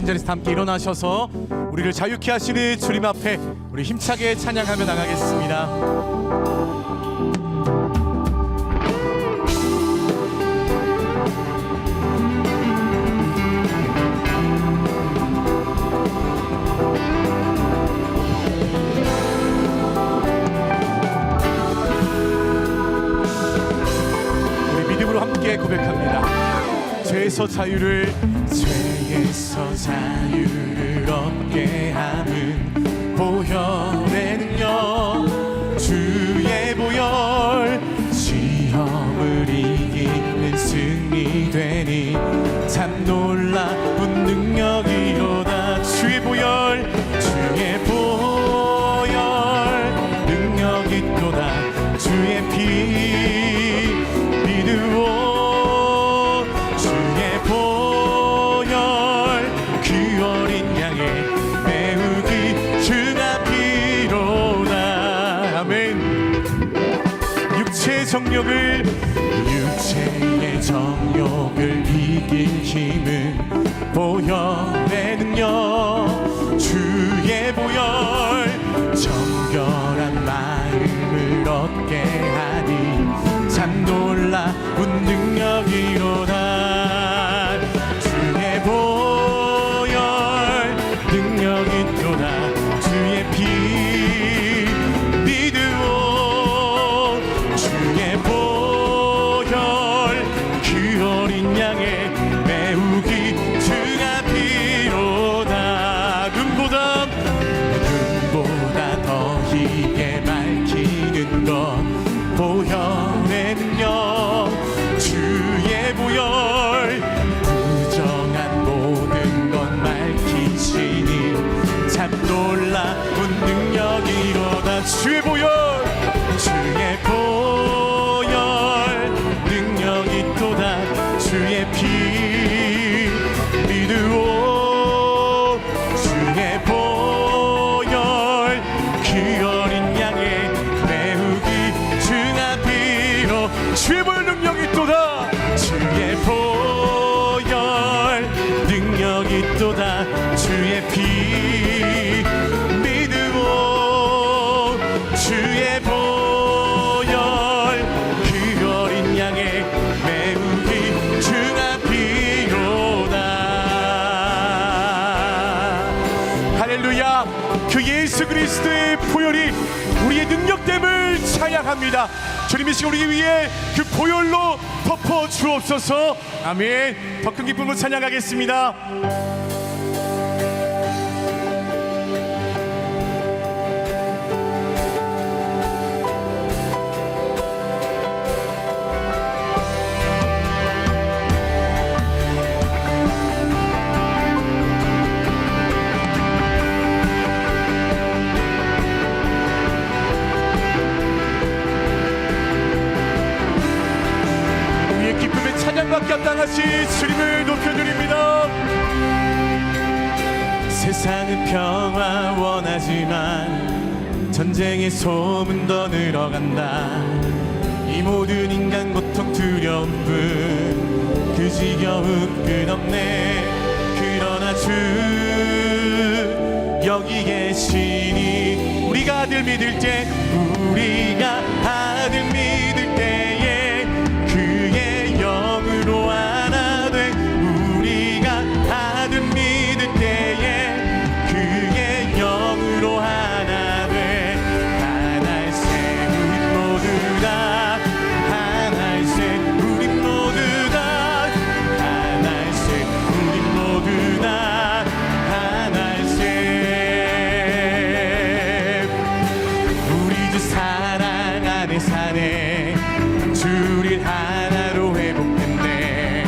계신 자리에서 함께 일어나셔서 우리를 자유케 하시는 주님 앞에 우리 힘차게 찬양하며 나가겠습니다. 고백합니다. 죄에서 자유를 얻게 하는 보혈의 능력, 주의 보혈, 시험을 이기는 승리 되니 참 놀라운 능력이로다. 주의 보혈, 주의 보혈, 능력 있도다. 주의 피 믿으오. 육체의 정욕을 이길 힘은 보혈의 능력, 주의 보혈, 정결한 마음을 얻게 하니 참 놀라운 능력이로다. 주의 보혈, 능력 있도다. 주의 피 믿으오. 주의 보혈, 그 어린 양의 매우기 증하피로다. 눈보다 더 희게 밝히는 것, 보혈의 능력, 주의 보혈, 부정한 모든 것 밝히시니 참 놀라운 능력이로다. 주의 보혈, 주의 보혈, 능력 있도다. 주의 피 믿으오. 주의 보혈, 그 어린 양의 매우기 증하피로. 주의 보혈, 능력 있도다. 주의 보혈, 능력 있도다. 주의 피 믿으오. 주의 보혈, 그 어린 양의 매우기 증하피로다. 할렐루야. 그 예수 그리스도의 보혈이 우리의 능력됨을 찬양합니다. 주님 이 시간 우리 위에 그 보혈로 덮어 주옵소서. 아멘. 더 큰 기쁨으로 찬양하겠습니다. 찬양받게 합당하신 주님을 높여드립니다. 세상은 평화 원하지만 전쟁의 소문 더 늘어간다. 이 모든 인간 고통 두려운 분, 그 지겨움 끝없네. 그러나 주 여기 계시니 우리가 아들 믿을 때, 우리가 아들 믿을 때에 그의 영으로 하나 돼. 우리가 아들 믿을 때에 그의 영으로 하나 돼. 하나일세 우리 모두 다, 하나일세 우리 모두 다, 하나일세 우리 모두 다, 하나일세. 우리 주 사랑 안에 사네. 주를 하나로 회복했네.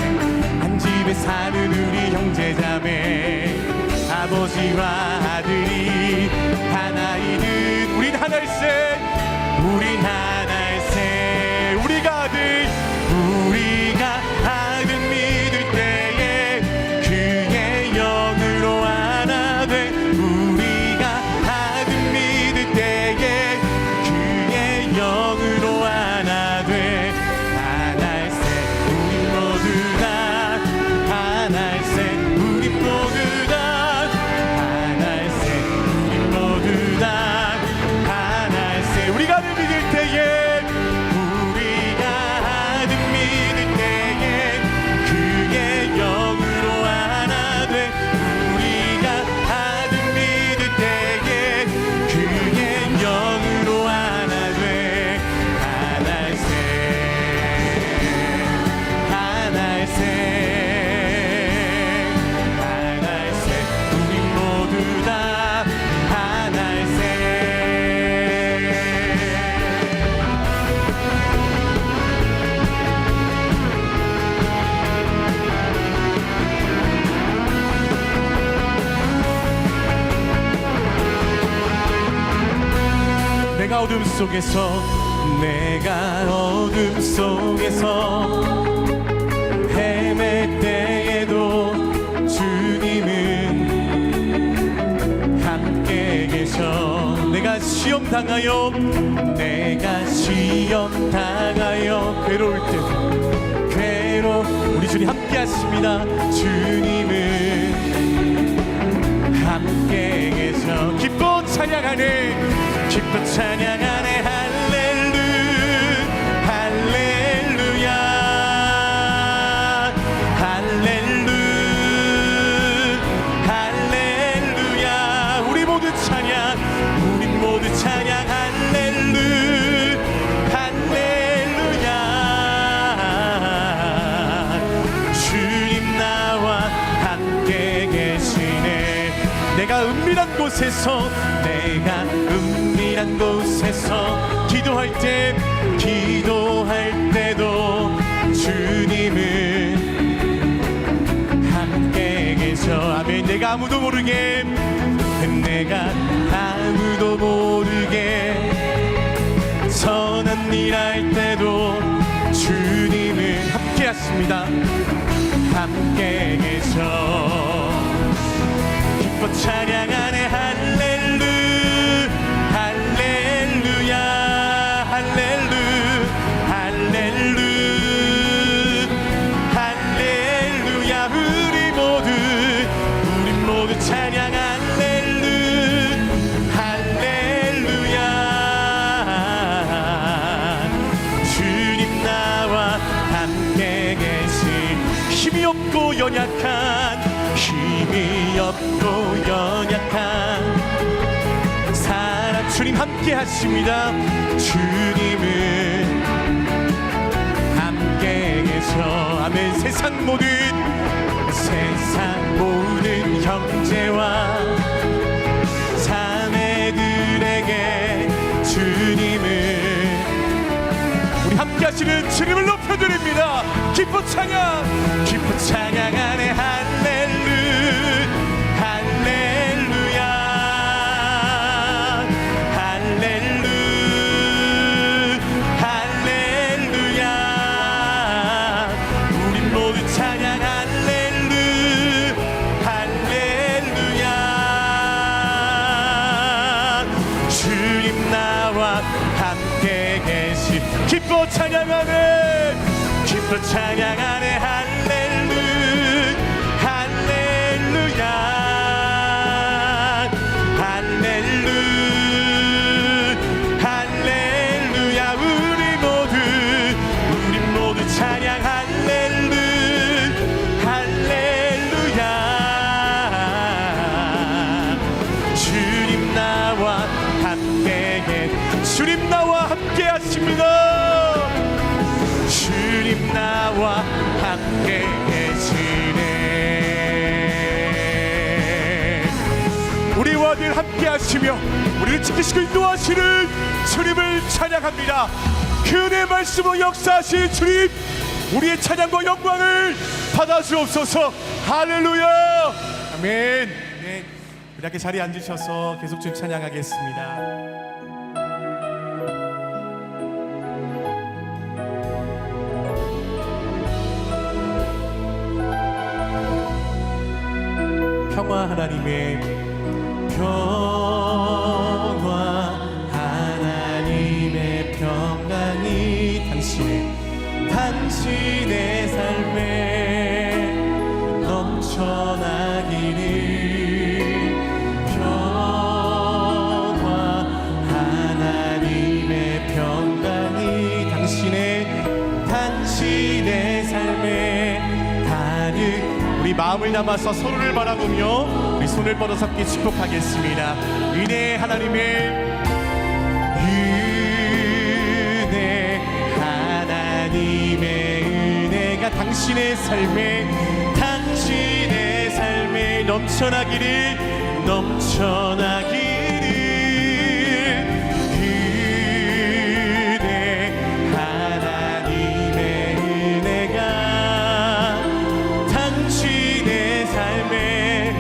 한 집에 사는 우리 형제자매, 아버지와 아들이 하나이든 우린 하나일세. 우린 하나일세. 우리가 아들 믿을 때에 그의 영으로 하나 돼. 우리가 아들 믿을 때에 그의 영으로 하나 돼. 하나일세 우리 모두 다, 하나일세 우리 모두 다, 어둠 속에서 내가 어둠 속에서 헤맬 때에도 주님은 함께 계셔. 내가 시험 당하여 괴로울 때 우리 주님 함께 하십니다. 주님은 함께 계셔. 기뻐 찬양하네, 기뻐 찬양하네. 할렐루야, 할렐루야. 우리 모두 찬양, 할렐루야. 주님 나와 함께 계시네. 내가 은밀한 곳에서 기도할 때도 주님은 함께 계셔. 아멘. 내가 아무도 모르게 선한 일 할 때도 주님은 함께 하십니다. 함께 계셔. 기뻐 찬양하네. 할렐루야. 우리 모두 찬양. 할렐루야. 주님 나와 함께 계시. 힘이 없고 연약한 사람 주님 함께 하십니다. 주님은 함께 계셔. 아멘. 세상 모든 형제와 자매들에게 주님은 우리 함께 하시는 주님을 높여드립니다. 기뻐 찬양하네. 할렐루야. 우린 모두 찬양. 할렐루야. 주님 나와 함께 계시. 기뻐 찬양하네. 할렐루야. 우리 모두 찬양. 할렐루야. 주님 나와 함께 하십니다. 주님 나와 함께 계시네. 우리와 늘 함께 하시며 우리를 지키시고 인도하시는 주님을 찬양합니다. 그의 말씀으로 역사하신 주님, 우리의 찬양과 영광을 받아주옵소서. 할렐루야. 아멘. 이렇게 자리에 앉으셔서 계속 주님 찬양하겠습니다. 평화 하나님의 평강이 당신의 삶에 넘쳐나기를. 평화 하나님의 평강이 당신의 삶에 가득. 우리 마음을 담아서 서로를 바라보며 우리 손을 뻗어서 함께 축복하겠습니다. 은혜 하나님의 은혜가 당신의 삶에 넘쳐나기를. 은혜 하나님의 은혜가 당신의 삶에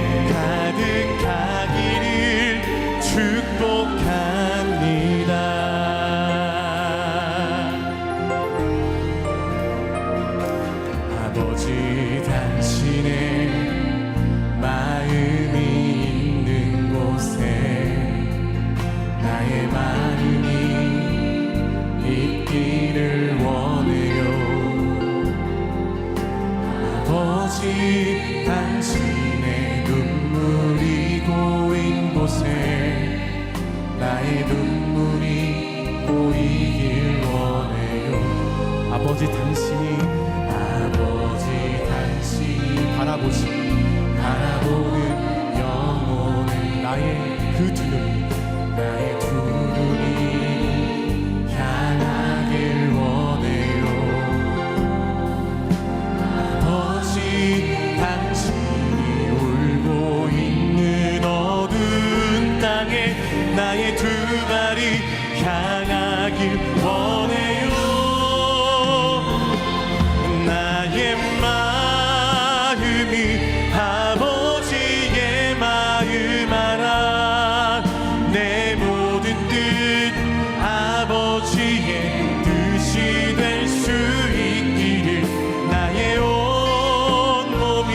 가득하기를 축복합니다. 아버지 당신의 마음이 있는 곳에 나의 마음이 있기를 원해요. 아버지 당신의 눈물이 고인 곳에 나의 눈물이 보이길 원해요. 아버지 당신이 바라보는 영혼은 나의 그 두 눈이 향하길 원해요. 아버지 당신이 울고 있는 어두운 땅에 나의 두 발이 향하길 원해요. 나의 마음이 아버지의 마음 알아. 내 모든 뜻 아버지의 뜻이 될 수 있기를. 나의 온 몸이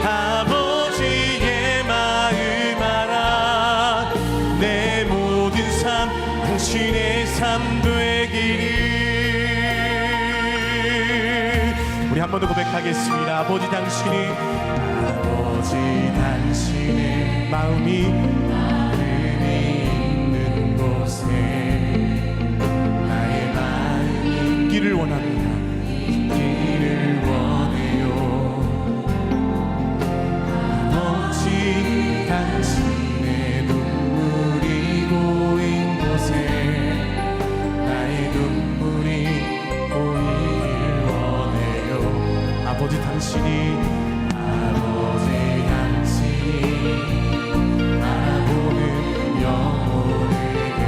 아버지의 마음 알아. 내 모든 삶 당신의 삶 되기를. 우리 한 번 더 고백하겠습니다. 아버지 당신의 마음이 있는 곳에 나의 마음이 있기를 원합니다. 있기를 원해요. 아버지 당신의 눈물이 고인 곳에 나의 눈물이 보이길 원해요. 아버지 당신이 바라보는 영혼에게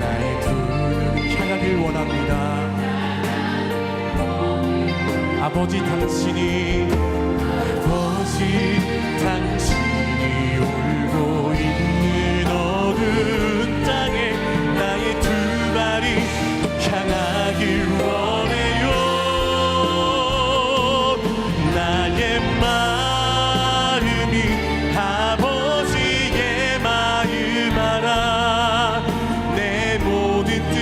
나의 두 눈이 향하길 원합니다. 아버지 당신이 울고 있는 어두운 땅에 나의 두 발이 향하길 원해요. 나의 마음이 아버지의 마음 알아. 내 모든 뜻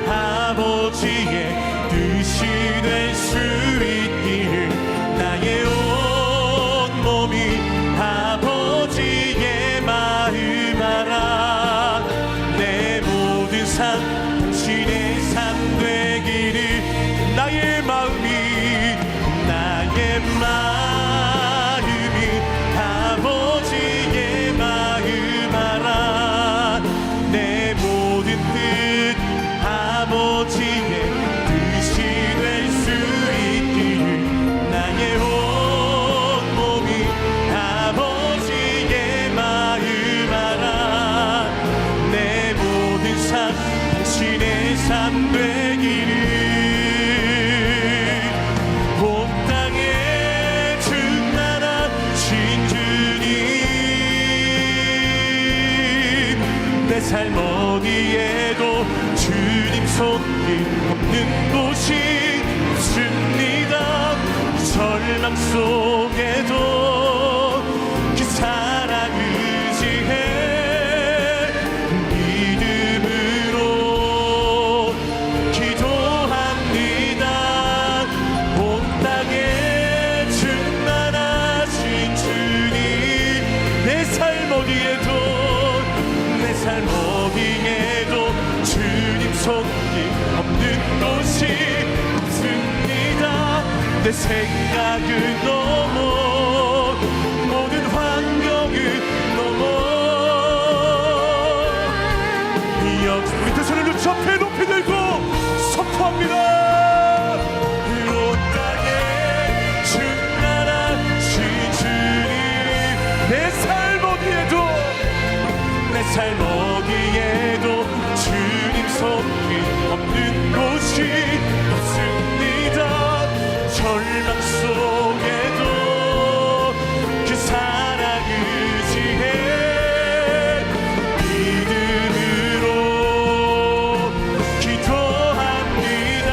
아버지의 뜻이 될 수 있기를. 나의 온 몸이 아버지의 마음 알아. 내 모든 삶 당신의 삶 되기를. 나의 마음이 아버지의 마음 알아. 내 모든 뜻 아버지의 뜻이 될 수 있기를. 나의 온 몸이 아버지의 마음 알아. 내 모든 삶 당신의 삶 되기를. 내 삶 어디에도 주님 손길 없는 곳이 없습니다. 절망 속에도 그 사랑 의지해 믿음으로 기도합니다. 온 땅에 충만하신 주님 내 삶 어디에도 주님 손길 없는 곳이 없습니다. 내 생각을 넘어 모든 환경을 넘어 우리 두 손을 높이 높이 들고 선포합니다. 온 땅에 충만하신 주님 내 삶 어디에도 주님 손길 없는 곳이 없습니다. 절망 속에도 그 사랑 의지해 믿음으로 기도합니다.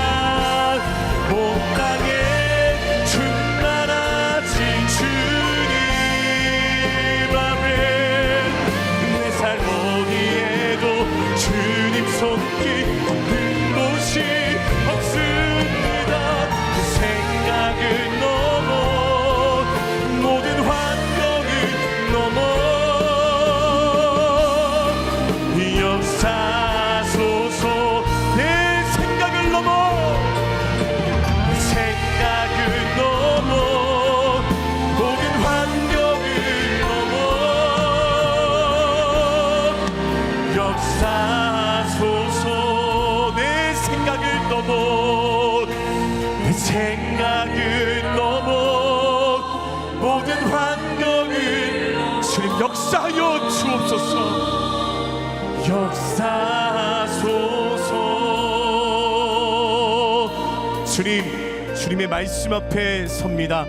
생각을 넘어 모든 환경을 주님 역사하여 주옵소서. 역사소서. 주님의 말씀 앞에 섭니다.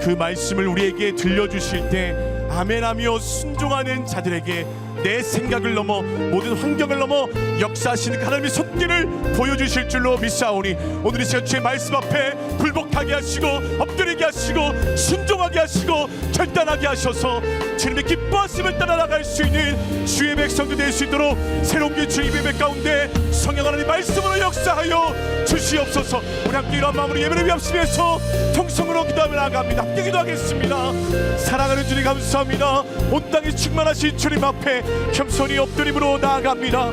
그 말씀을 우리에게 들려주실 때 아멘하며 순종하는 자들에게 내 생각을 넘어 모든 환경을 넘어 역사하시는 하나님의 손길을 보여주실 줄로 믿사오니 오늘 이 시간 주의 말씀 앞에 굴복하게 하시고 엎드리게 하시고 순종하게 하시고 결단하게 하셔서 주님의 기뻐하심을 따라 나갈 수 있는 주의 백성도 될 수 있도록 새로운 게 주의 예배 가운데 성령 하나님 말씀으로 역사하여 주시옵소서. 우리 함께 이런 마음으로 예배를 위합심해서 통성으로 기도하며 나아갑니다. 함께 기도하겠습니다. 사랑하는 주님 감사합니다. 온 땅이 충만하신 주님 앞에 겸손히 엎드림으로 나아갑니다.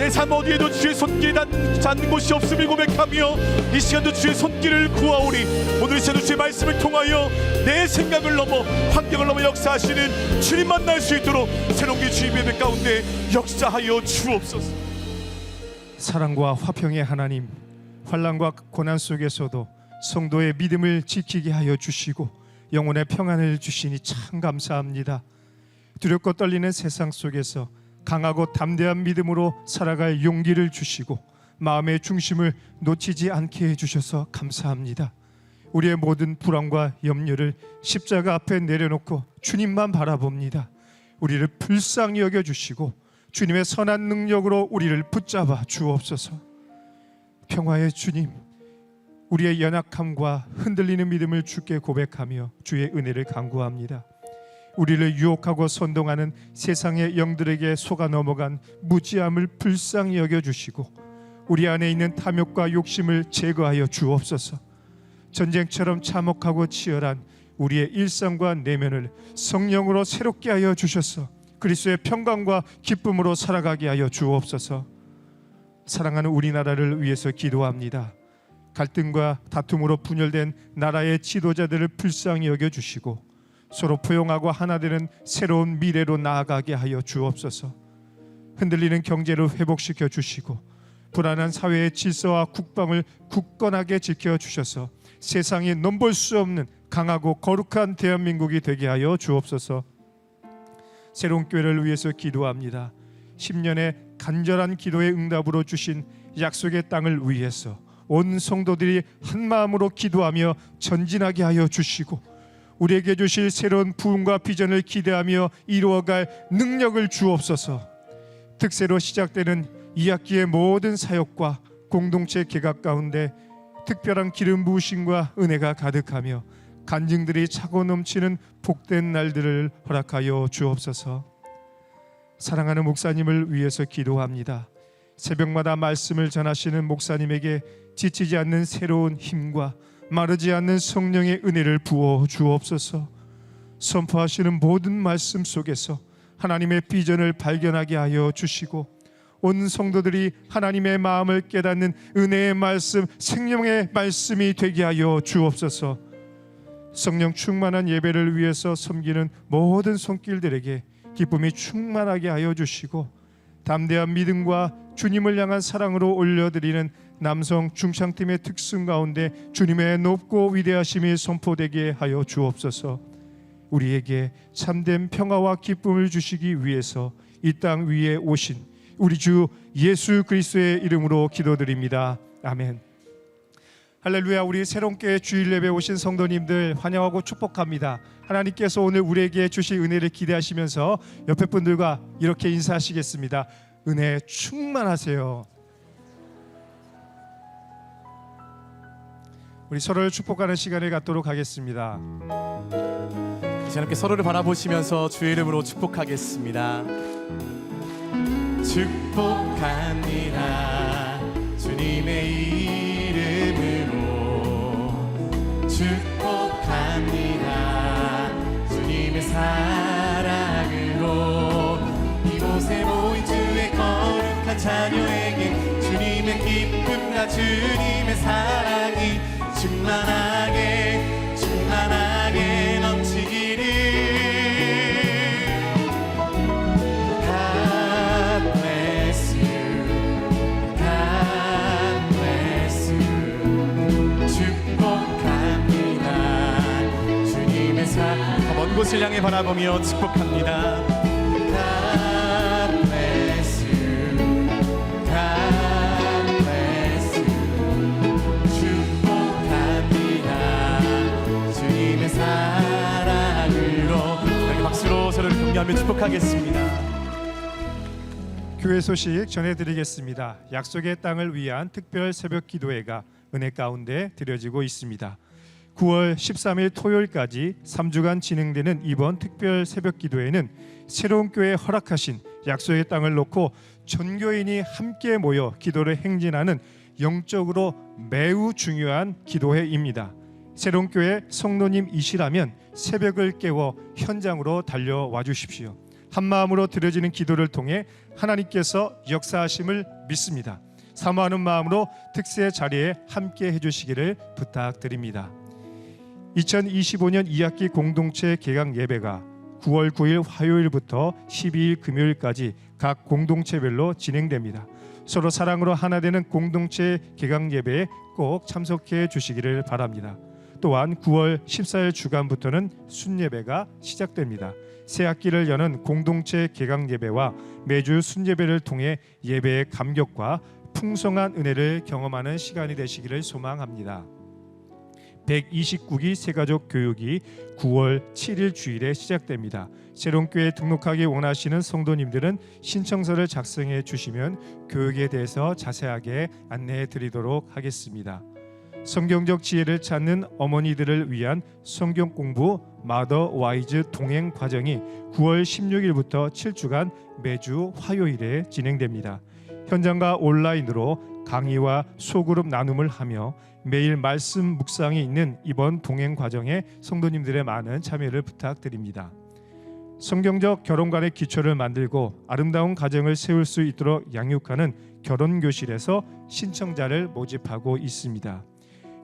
내 삶 어디에도 주의 손길이 닿는 곳이 없음을 고백하며 이 시간도 주의 손길을 구하오니 오늘 이 시간도 주의 말씀을 통하여 내 생각을 넘어 환경을 넘어 역사하시는 주님 만날 수 있도록 새로운 게 주의 예배 가운데 역사하여 주옵소서. 사랑과 화평의 하나님, 환난과 고난 속에서도 성도의 믿음을 지키게 하여 주시고 영혼의 평안을 주시니 참 감사합니다. 두렵고 떨리는 세상 속에서 강하고 담대한 믿음으로 살아갈 용기를 주시고 마음의 중심을 놓치지 않게 해주셔서 감사합니다. 우리의 모든 불안과 염려를 십자가 앞에 내려놓고 주님만 바라봅니다. 우리를 불쌍히 여겨주시고 주님의 선한 능력으로 우리를 붙잡아 주옵소서. 평화의 주님, 우리의 연약함과 흔들리는 믿음을 주께 고백하며 주의 은혜를 간구합니다. 우리를 유혹하고 선동하는 세상의 영들에게 속아 넘어간 무지함을 불쌍히 여겨주시고 우리 안에 있는 탐욕과 욕심을 제거하여 주옵소서. 전쟁처럼 참혹하고 치열한 우리의 일상과 내면을 성령으로 새롭게 하여 주셔서 그리스도의 평강과 기쁨으로 살아가게 하여 주옵소서. 사랑하는 우리나라를 위해서 기도합니다. 갈등과 다툼으로 분열된 나라의 지도자들을 불쌍히 여겨주시고 서로 포용하고 하나 되는 새로운 미래로 나아가게 하여 주옵소서. 흔들리는 경제를 회복시켜 주시고 불안한 사회의 질서와 국방을 굳건하게 지켜주셔서 세상이 넘볼 수 없는 강하고 거룩한 대한민국이 되게 하여 주옵소서. 새로운 교회를 위해서 기도합니다. 10년의 간절한 기도의 응답으로 주신 약속의 땅을 위해서 온 성도들이 한 마음으로 기도하며 전진하게 하여 주시고 우리에게 주실 새로운 부흥과 비전을 기대하며 이루어갈 능력을 주옵소서. 특세로 시작되는 2학기의 모든 사역과 공동체 개각 가운데 특별한 기름 부으심과 은혜가 가득하며 간증들이 차고 넘치는 복된 날들을 허락하여 주옵소서. 사랑하는 목사님을 위해서 기도합니다. 새벽마다 말씀을 전하시는 목사님에게 지치지 않는 새로운 힘과 마르지 않는 성령의 은혜를 부어 주옵소서. 선포하시는 모든 말씀 속에서 하나님의 비전을 발견하게 하여 주시고 온 성도들이 하나님의 마음을 깨닫는 은혜의 말씀, 생명의 말씀이 되게 하여 주옵소서. 성령 충만한 예배를 위해서 섬기는 모든 손길들에게 기쁨이 충만하게 하여 주시고 담대한 믿음과 주님을 향한 사랑으로 올려드리는 남성 중창팀의 특승 가운데 주님의 높고 위대하심이 선포되게 하여 주옵소서. 우리에게 참된 평화와 기쁨을 주시기 위해서 이 땅 위에 오신 우리 주 예수 그리스도의 이름으로 기도드립니다. 아멘. 할렐루야. 우리 새롭게 주일 예배 오신 성도님들 환영하고 축복합니다. 하나님께서 오늘 우리에게 주실 은혜를 기대하시면서 옆에 분들과 이렇게 인사하시겠습니다. 은혜 충만하세요. 우리 서로를 축복하는 시간을 갖도록 하겠습니다. 이제 함께 서로를 바라보시면서 주의 이름으로 축복하겠습니다. 축복합니다. 주님의 이름으로 축복합니다. 주님의 사랑으로 이곳에 모인 주의 거룩한 자녀에게 주님의 기쁨과 주님의 사랑이 충만하게 충만하게 넘치기를. God bless you, God bless you. 축복 먼 곳을 향해 바라보며 축복합니다. God bless you. God bless you. 축복합니다. 주님의 사랑으로. 함께 박수로 서로를 격려하며 축복하겠습니다. 교회 소식 전해드리겠습니다. 약속의 땅을 위한 특별 새벽 기도회가 은혜 가운데 드려지고 있습니다. 9월 13일 토요일까지 3주간 진행되는 이번 특별 새벽 기도회는 새로운 교회에 허락하신 약속의 땅을 놓고 전교인이 함께 모여 기도를 행진하는 영적으로 매우 중요한 기도회입니다. 새로운 교회 성도님이시라면 새벽을 깨워 현장으로 달려와 주십시오. 한 마음으로 드려지는 기도를 통해 하나님께서 역사하심을 믿습니다. 사모하는 마음으로 특세 자리에 함께 해주시기를 부탁드립니다. 2025년 2학기 공동체 개강 예배가 9월 9일 화요일부터 12일 금요일까지 각 공동체별로 진행됩니다. 서로 사랑으로 하나 되는 공동체 개강 예배에 꼭 참석해 주시기를 바랍니다. 또한 9월 14일 주간부터는 순예배가 시작됩니다. 새 학기를 여는 공동체 개강 예배와 매주 순예배를 통해 예배의 감격과 풍성한 은혜를 경험하는 시간이 되시기를 소망합니다. 129기 새가족 교육이 9월 7일 주일에 시작됩니다. 새로운 교회에 등록하기 원하시는 성도님들은 신청서를 작성해 주시면 교육에 대해서 자세하게 안내해 드리도록 하겠습니다. 성경적 지혜를 찾는 어머니들을 위한 성경 공부 마더 와이즈 동행 과정이 9월 16일부터 7주간 매주 화요일에 진행됩니다. 현장과 온라인으로 강의와 소그룹 나눔을 하며 매일 말씀 묵상이 있는 이번 동행 과정에 성도님들의 많은 참여를 부탁드립니다. 성경적 결혼관의 기초를 만들고 아름다운 가정을 세울 수 있도록 양육하는 결혼교실에서 신청자를 모집하고 있습니다.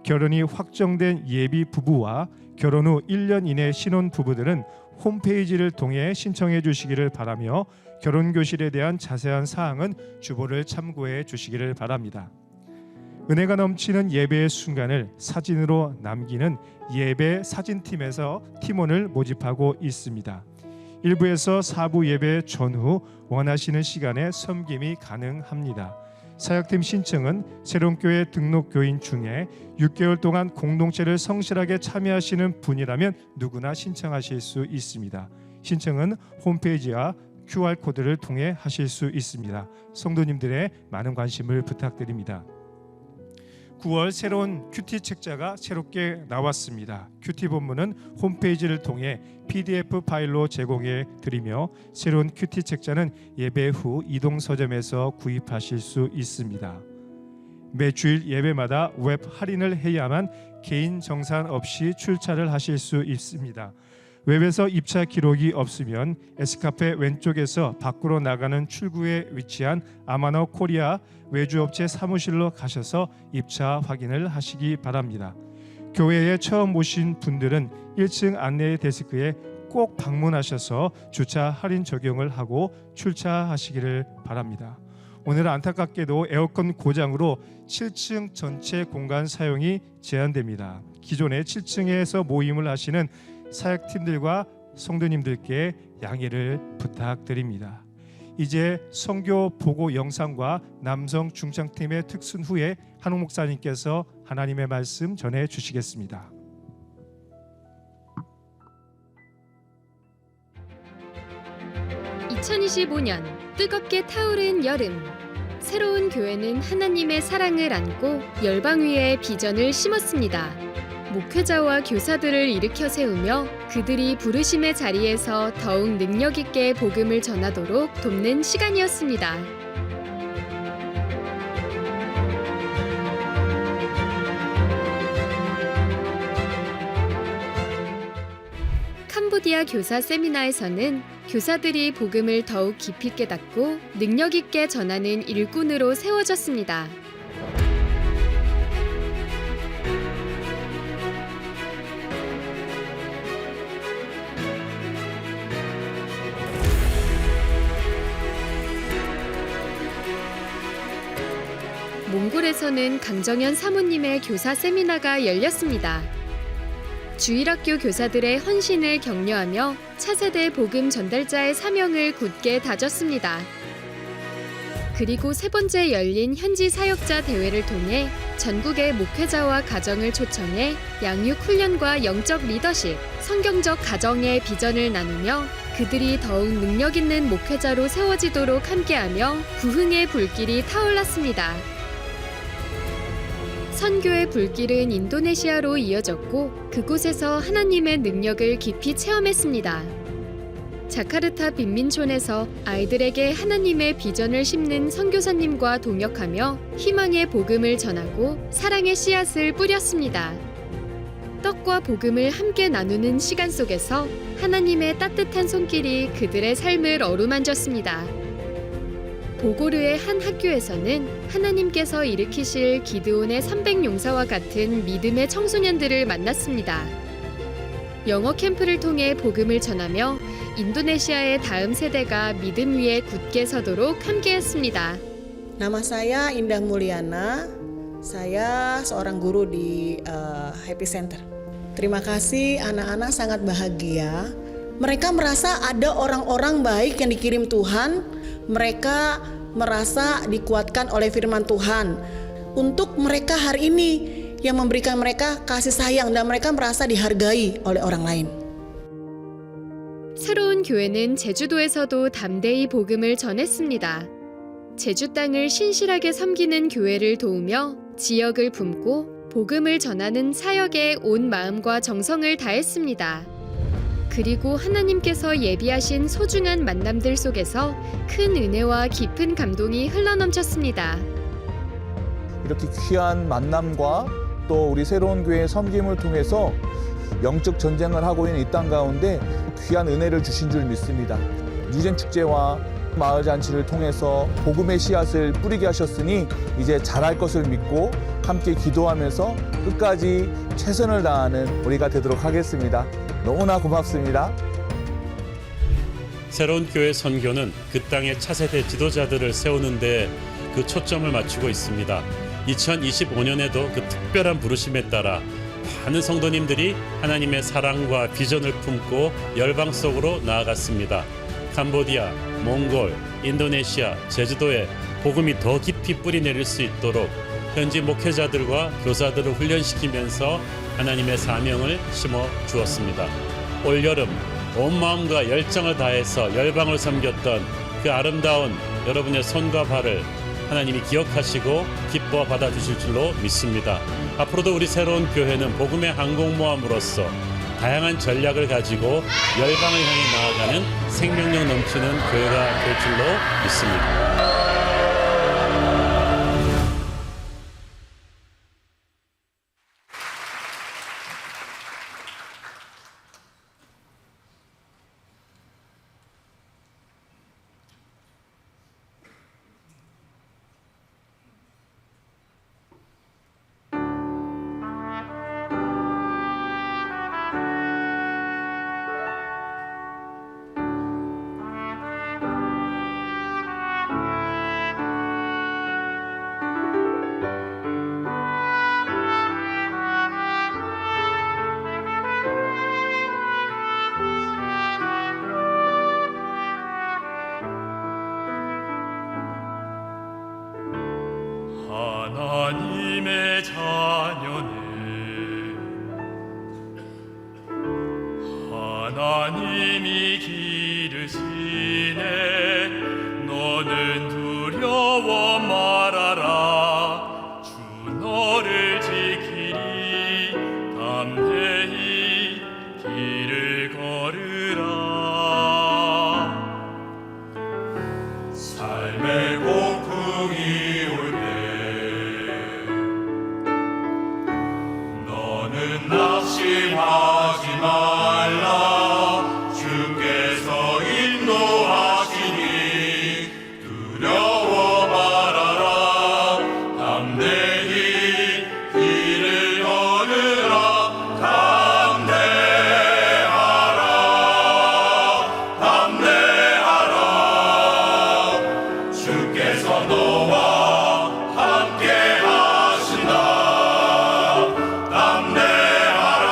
결혼이 확정된 예비 부부와 결혼 후 1년 이내 신혼 부부들은 홈페이지를 통해 신청해 주시기를 바라며 결혼교실에 대한 자세한 사항은 주보를 참고해 주시기를 바랍니다. 은혜가 넘치는 예배의 순간을 사진으로 남기는 예배 사진팀에서 팀원을 모집하고 있습니다. 1부에서 4부 예배 전후 원하시는 시간에 섬김이 가능합니다. 사역팀 신청은 새로운 교회 등록 교인 중에 6개월 동안 공동체를 성실하게 참여하시는 분이라면 누구나 신청하실 수 있습니다. 신청은 홈페이지와 QR코드를 통해 하실 수 있습니다. 성도님들의 많은 관심을 부탁드립니다. 9월 새로운 큐티 책자가 새롭게 나왔습니다. 큐티 본문은 홈페이지를 통해 PDF 파일로 제공해 드리며 새로운 큐티 책자는 예배 후 이동 서점에서 구입하실 수 있습니다. 매주일 예배마다 웹 할인을 해야만 개인 정산 없이 출차를 하실 수 있습니다. 웹에서 입차 기록이 없으면 에스카페 왼쪽에서 밖으로 나가는 출구에 위치한 아마노 코리아 외주업체 사무실로 가셔서 입차 확인을 하시기 바랍니다. 교회에 처음 오신 분들은 1층 안내 데스크에 꼭 방문하셔서 주차 할인 적용을 하고 출차하시기를 바랍니다. 오늘 안타깝게도 에어컨 고장으로 7층 전체 공간 사용이 제한됩니다. 기존에 7층에서 모임을 하시는 사역팀들과 성도님들께 양해를 부탁드립니다. 이제 선교 보고 영상과 남성 중창팀의 특순 후에 한옥 목사님께서 하나님의 말씀 전해 주시겠습니다. (2025년) 뜨겁게 타오른 여름, 새로운 교회는 하나님의 사랑을 안고 열방 위에 비전을 심었습니다. 목회자와 교사들을 일으켜 세우며 그들이 부르심의 자리에서 더욱 능력 있게 복음을 전하도록 돕는 시간이었습니다. 캄보디아 교사 세미나에서는 교사들이 복음을 더욱 깊이 깨닫고 능력 있게 전하는 일꾼으로 세워졌습니다. 몽골에서는 강정현 사모님의 교사 세미나가 열렸습니다. 주일학교 교사들의 헌신을 격려하며 차세대 복음 전달자의 사명을 굳게 다졌습니다. 그리고 세 번째 열린 현지 사역자 대회를 통해 전국의 목회자와 가정을 초청해 양육 훈련과 영적 리더십, 성경적 가정의 비전을 나누며 그들이 더욱 능력 있는 목회자로 세워지도록 함께하며 부흥의 불길이 타올랐습니다. 선교의 불길은 인도네시아로 이어졌고 그곳에서 하나님의 능력을 깊이 체험했습니다. 자카르타 빈민촌에서 아이들에게 하나님의 비전을 심는 선교사님과 동역하며 희망의 복음을 전하고 사랑의 씨앗을 뿌렸습니다. 떡과 복음을 함께 나누는 시간 속에서 하나님의 따뜻한 손길이 그들의 삶을 어루만졌습니다. 보고르의 한 학교에서는 하나님께서 일으키실 기드온의 300용사와 같은 믿음의 청소년들을 만났습니다. 영어 캠프를 통해 복음을 전하며 인도네시아의 다음 세대가 믿음 위에 굳게 서도록 함께했습니다. Nama saya Indah Mulyana, saya seorang guru di Happy Center. Terima kasih, anak-anak sangat bahagia. Mereka merasa ada orang-orang baik yang dikirim Tuhan. Mereka merasa dikuatkan oleh firman Tuhan. Untuk mereka hari ini yang memberikan mereka kasih sayang dan mereka merasa dihargai oleh orang lain. 새로운 교회는 제주도에서도 담대히 복음을 전했습니다. 제주 땅을 신실하게 섬기는 교회를 도우며 지역을 품고 복음을 전하는 사역에 온 마음과 정성을 다했습니다. 그리고 하나님께서 예비하신 소중한 만남들 속에서 큰 은혜와 깊은 감동이 흘러넘쳤습니다. 이렇게 귀한 만남과 또 우리 새로운 교회의 섬김을 통해서 영적 전쟁을 하고 있는 이 땅 가운데 귀한 은혜를 주신 줄 믿습니다. 유젠 축제와 마을 잔치를 통해서 복음의 씨앗을 뿌리게 하셨으니 이제 잘할 것을 믿고 함께 기도하면서 끝까지 최선을 다하는 우리가 되도록 하겠습니다. 너무나 고맙습니다. 새로운 교회 선교는 그 땅의 차세대 지도자들을 세우는 데 그 초점을 맞추고 있습니다. 2025년에도 그 특별한 부르심에 따라 많은 성도님들이 하나님의 사랑과 비전을 품고 열방 속으로 나아갔습니다. 캄보디아, 몽골, 인도네시아, 제주도에 복음이 더 깊이 뿌리내릴 수 있도록 현지 목회자들과 교사들을 훈련시키면서 하나님의 사명을 심어 주었습니다. 올 여름 온 마음과 열정을 다해서 열방을 섬겼던 그 아름다운 여러분의 손과 발을 하나님이 기억하시고 기뻐 받아주실 줄로 믿습니다. 앞으로도 우리 새로운 교회는 복음의 항공모함으로서 다양한 전략을 가지고 열방을 향해 나아가는 생명력 넘치는 교회가 될 줄로 믿습니다. 하나님의 자녀네 하나님이 기르시네 너는 두려워 말아라 주 너를 지키리 담대히 길을 걸으라 삶의 폭풍이 낙심하지 말라 주께서 인도하시니 두려워 말아라 담대히 길을 걸으라 담대하라 주께서 너와 함께 하신다 담대하라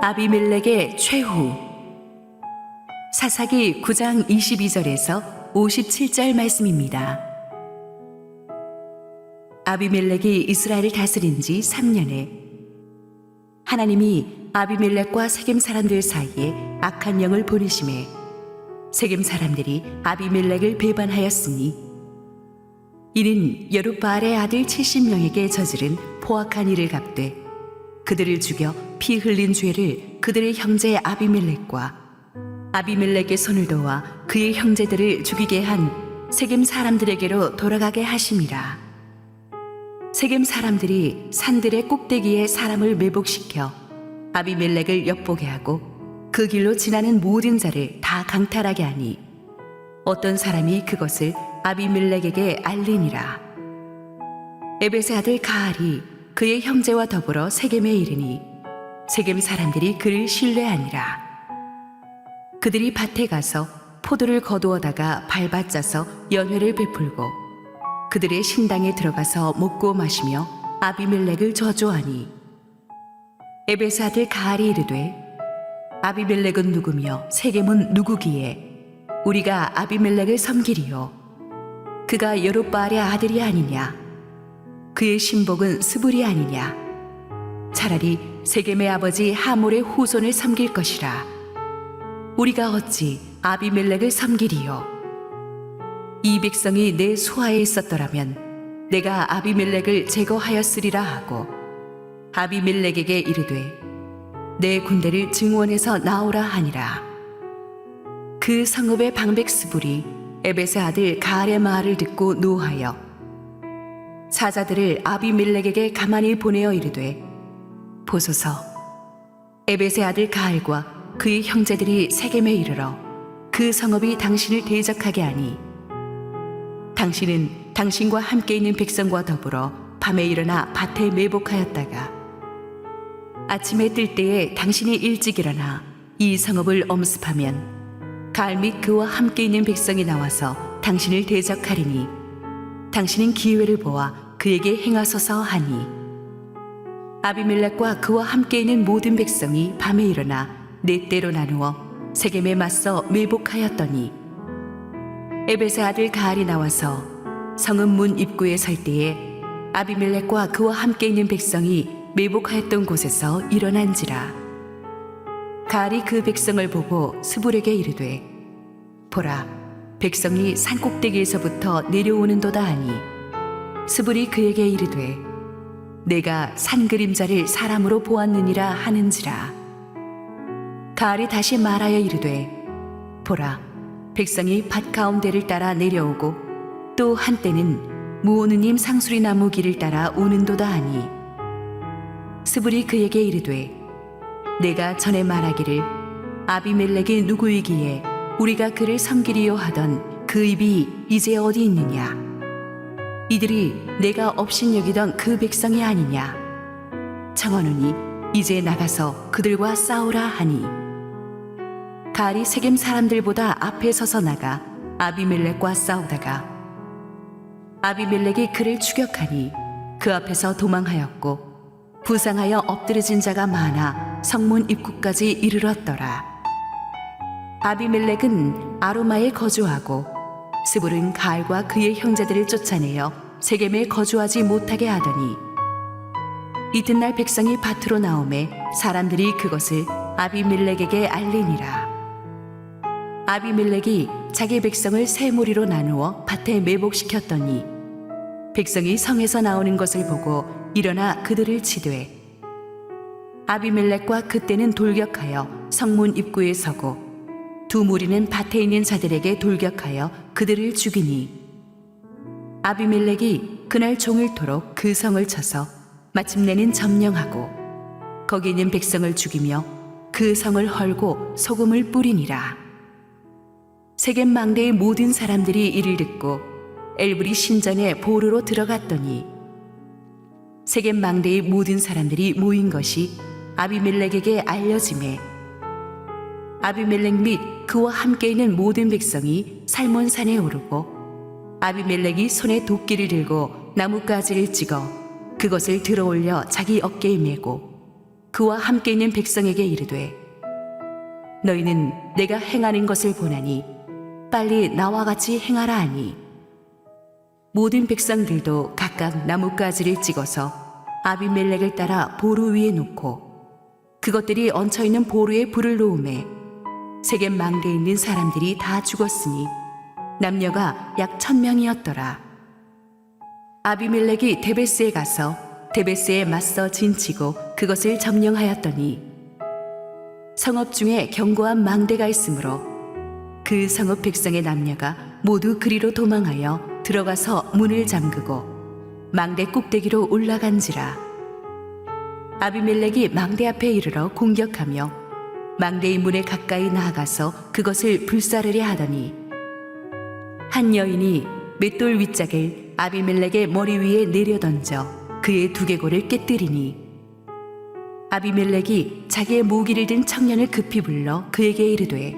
아비멜렉의 최후. 사사기 9장 22절에서 57절 말씀입니다. 아비멜렉이 이스라엘을 다스린 지 3년에 하나님이 아비멜렉과 세겜 사람들 사이에 악한 영을 보내심에 세겜 사람들이 아비멜렉을 배반하였으니 이는 여룻바알의 아들 70명에게 저지른 포악한 일을 갚되 그들을 죽여 피 흘린 죄를 그들의 형제 아비멜렉과 아비멜렉의 손을 도와 그의 형제들을 죽이게 한 세겜 사람들에게로 돌아가게 하심이라. 세겜 사람들이 산들의 꼭대기에 사람을 매복시켜 아비멜렉을 엿보게 하고 그 길로 지나는 모든 자를 다 강탈하게 하니 어떤 사람이 그것을 아비멜렉에게 알리니라. 에벳의 아들 가알이 그의 형제와 더불어 세겜에 이르니 세겜 사람들이 그를 신뢰하니라. 그들이 밭에 가서 포도를 거두어다가 밟아짜서 연회를 베풀고 그들의 신당에 들어가서 먹고 마시며 아비멜렉을 저주하니 에벳의 아들 가알이 이르되 아비멜렉은 누구며 세겜은 누구기에 우리가 아비멜렉을 섬기리요. 그가 여룻바알의 아들이 아니냐. 그의 신복은 스불이 아니냐. 차라리 세겜의 아버지 하몰의 후손을 섬길 것이라. 우리가 어찌 아비멜렉을 섬기리요. 이 백성이 내 수하에 있었더라면 내가 아비멜렉을 제거하였으리라 하고 아비멜렉에게 이르되 내 군대를 증원해서 나오라 하니라. 그 성읍의 방백 스불이 에벳의 아들 가알의 말을 듣고 노하여 사자들을 아비멜렉에게 가만히 보내어 이르되 보소서, 에벳의 아들 가알과 그의 형제들이 세겜에 이르러 그 성읍이 당신을 대적하게 하니 당신은 당신과 함께 있는 백성과 더불어 밤에 일어나 밭에 매복하였다가 아침에 뜰 때에 당신이 일찍 일어나 이 성읍을 엄습하면 가알 및 그와 함께 있는 백성이 나와서 당신을 대적하리니 당신은 기회를 보아 그에게 행하소서 하니 아비멜렉과 그와 함께 있는 모든 백성이 밤에 일어나 네 때로 나누어 세겜에 맞서 매복하였더니 에벳의 아들 가알이 나와서 성읍 문 입구에 설 때에 아비멜렉과 그와 함께 있는 백성이 매복하였던 곳에서 일어난지라. 가알이 그 백성을 보고 스불에게 이르되 보라, 백성이 산 꼭대기에서부터 내려오는도다 하니 스불이 그에게 이르되 내가 산 그림자를 사람으로 보았느니라 하는지라. 가알이 다시 말하여 이르되 보라, 백성이 밭 가운데를 따라 내려오고 또 한때는 무오느님 상수리 나무 길을 따라 오는도다 하니 스불이 그에게 이르되 내가 전에 말하기를 아비멜렉이 누구이기에 우리가 그를 섬기리요 하던 그 입이 이제 어디 있느냐. 이들이 내가 업신여기던 그 백성이 아니냐. 청하노니 이제 나가서 그들과 싸우라 하니 가알이 세겜 사람들보다 앞에 서서 나가 아비멜렉과 싸우다가 아비멜렉이 그를 추격하니 그 앞에서 도망하였고 부상하여 엎드러진 자가 많아 성문 입구까지 이르렀더라. 아비멜렉은 아로마에 거주하고 스불은 가알과 그의 형제들을 쫓아내어 세겜에 거주하지 못하게 하더니 이튿날 백성이 밭으로 나오매 사람들이 그것을 아비멜렉에게 알리니라. 아비멜렉이 자기 백성을 세 무리로 나누어 밭에 매복시켰더니 백성이 성에서 나오는 것을 보고 일어나 그들을 치되 아비멜렉과 그때는 돌격하여 성문 입구에 서고 두 무리는 밭에 있는 자들에게 돌격하여 그들을 죽이니 아비멜렉이 그날 종일토록 그 성을 쳐서 마침내는 점령하고 거기 있는 백성을 죽이며 그 성을 헐고 소금을 뿌리니라. 세겜 망대의 모든 사람들이 이를 듣고 엘브리 신전에 보르러 들어갔더니 세겜 망대의 모든 사람들이 모인 것이 아비멜렉에게 알려지매 아비멜렉 및 그와 함께 있는 모든 백성이 살몬산에 오르고 아비멜렉이 손에 도끼를 들고 나뭇가지를 찍어 그것을 들어올려 자기 어깨에 메고 그와 함께 있는 백성에게 이르되 너희는 내가 행하는 것을 보나니 빨리 나와 같이 행하라 하니 모든 백성들도 각각 나뭇가지를 찍어서 아비멜렉을 따라 보루 위에 놓고 그것들이 얹혀있는 보루에 불을 놓음에 세겜 망대에 있는 사람들이 다 죽었으니 남녀가 약 1000명이었더라. 아비멜렉이 데베스에 가서 데베스에 맞서 진치고 그것을 점령하였더니 성읍 중에 견고한 망대가 있으므로 그 성읍 백성의 남녀가 모두 그리로 도망하여 들어가서 문을 잠그고 망대 꼭대기로 올라간지라. 아비멜렉이 망대 앞에 이르러 공격하며 망대의 문에 가까이 나아가서 그것을 불사르려 하더니 한 여인이 맷돌 윗짝을 아비멜렉의 머리 위에 내려던져 그의 두개골을 깨뜨리니 아비멜렉이 자기의 무기를 든 청년을 급히 불러 그에게 이르되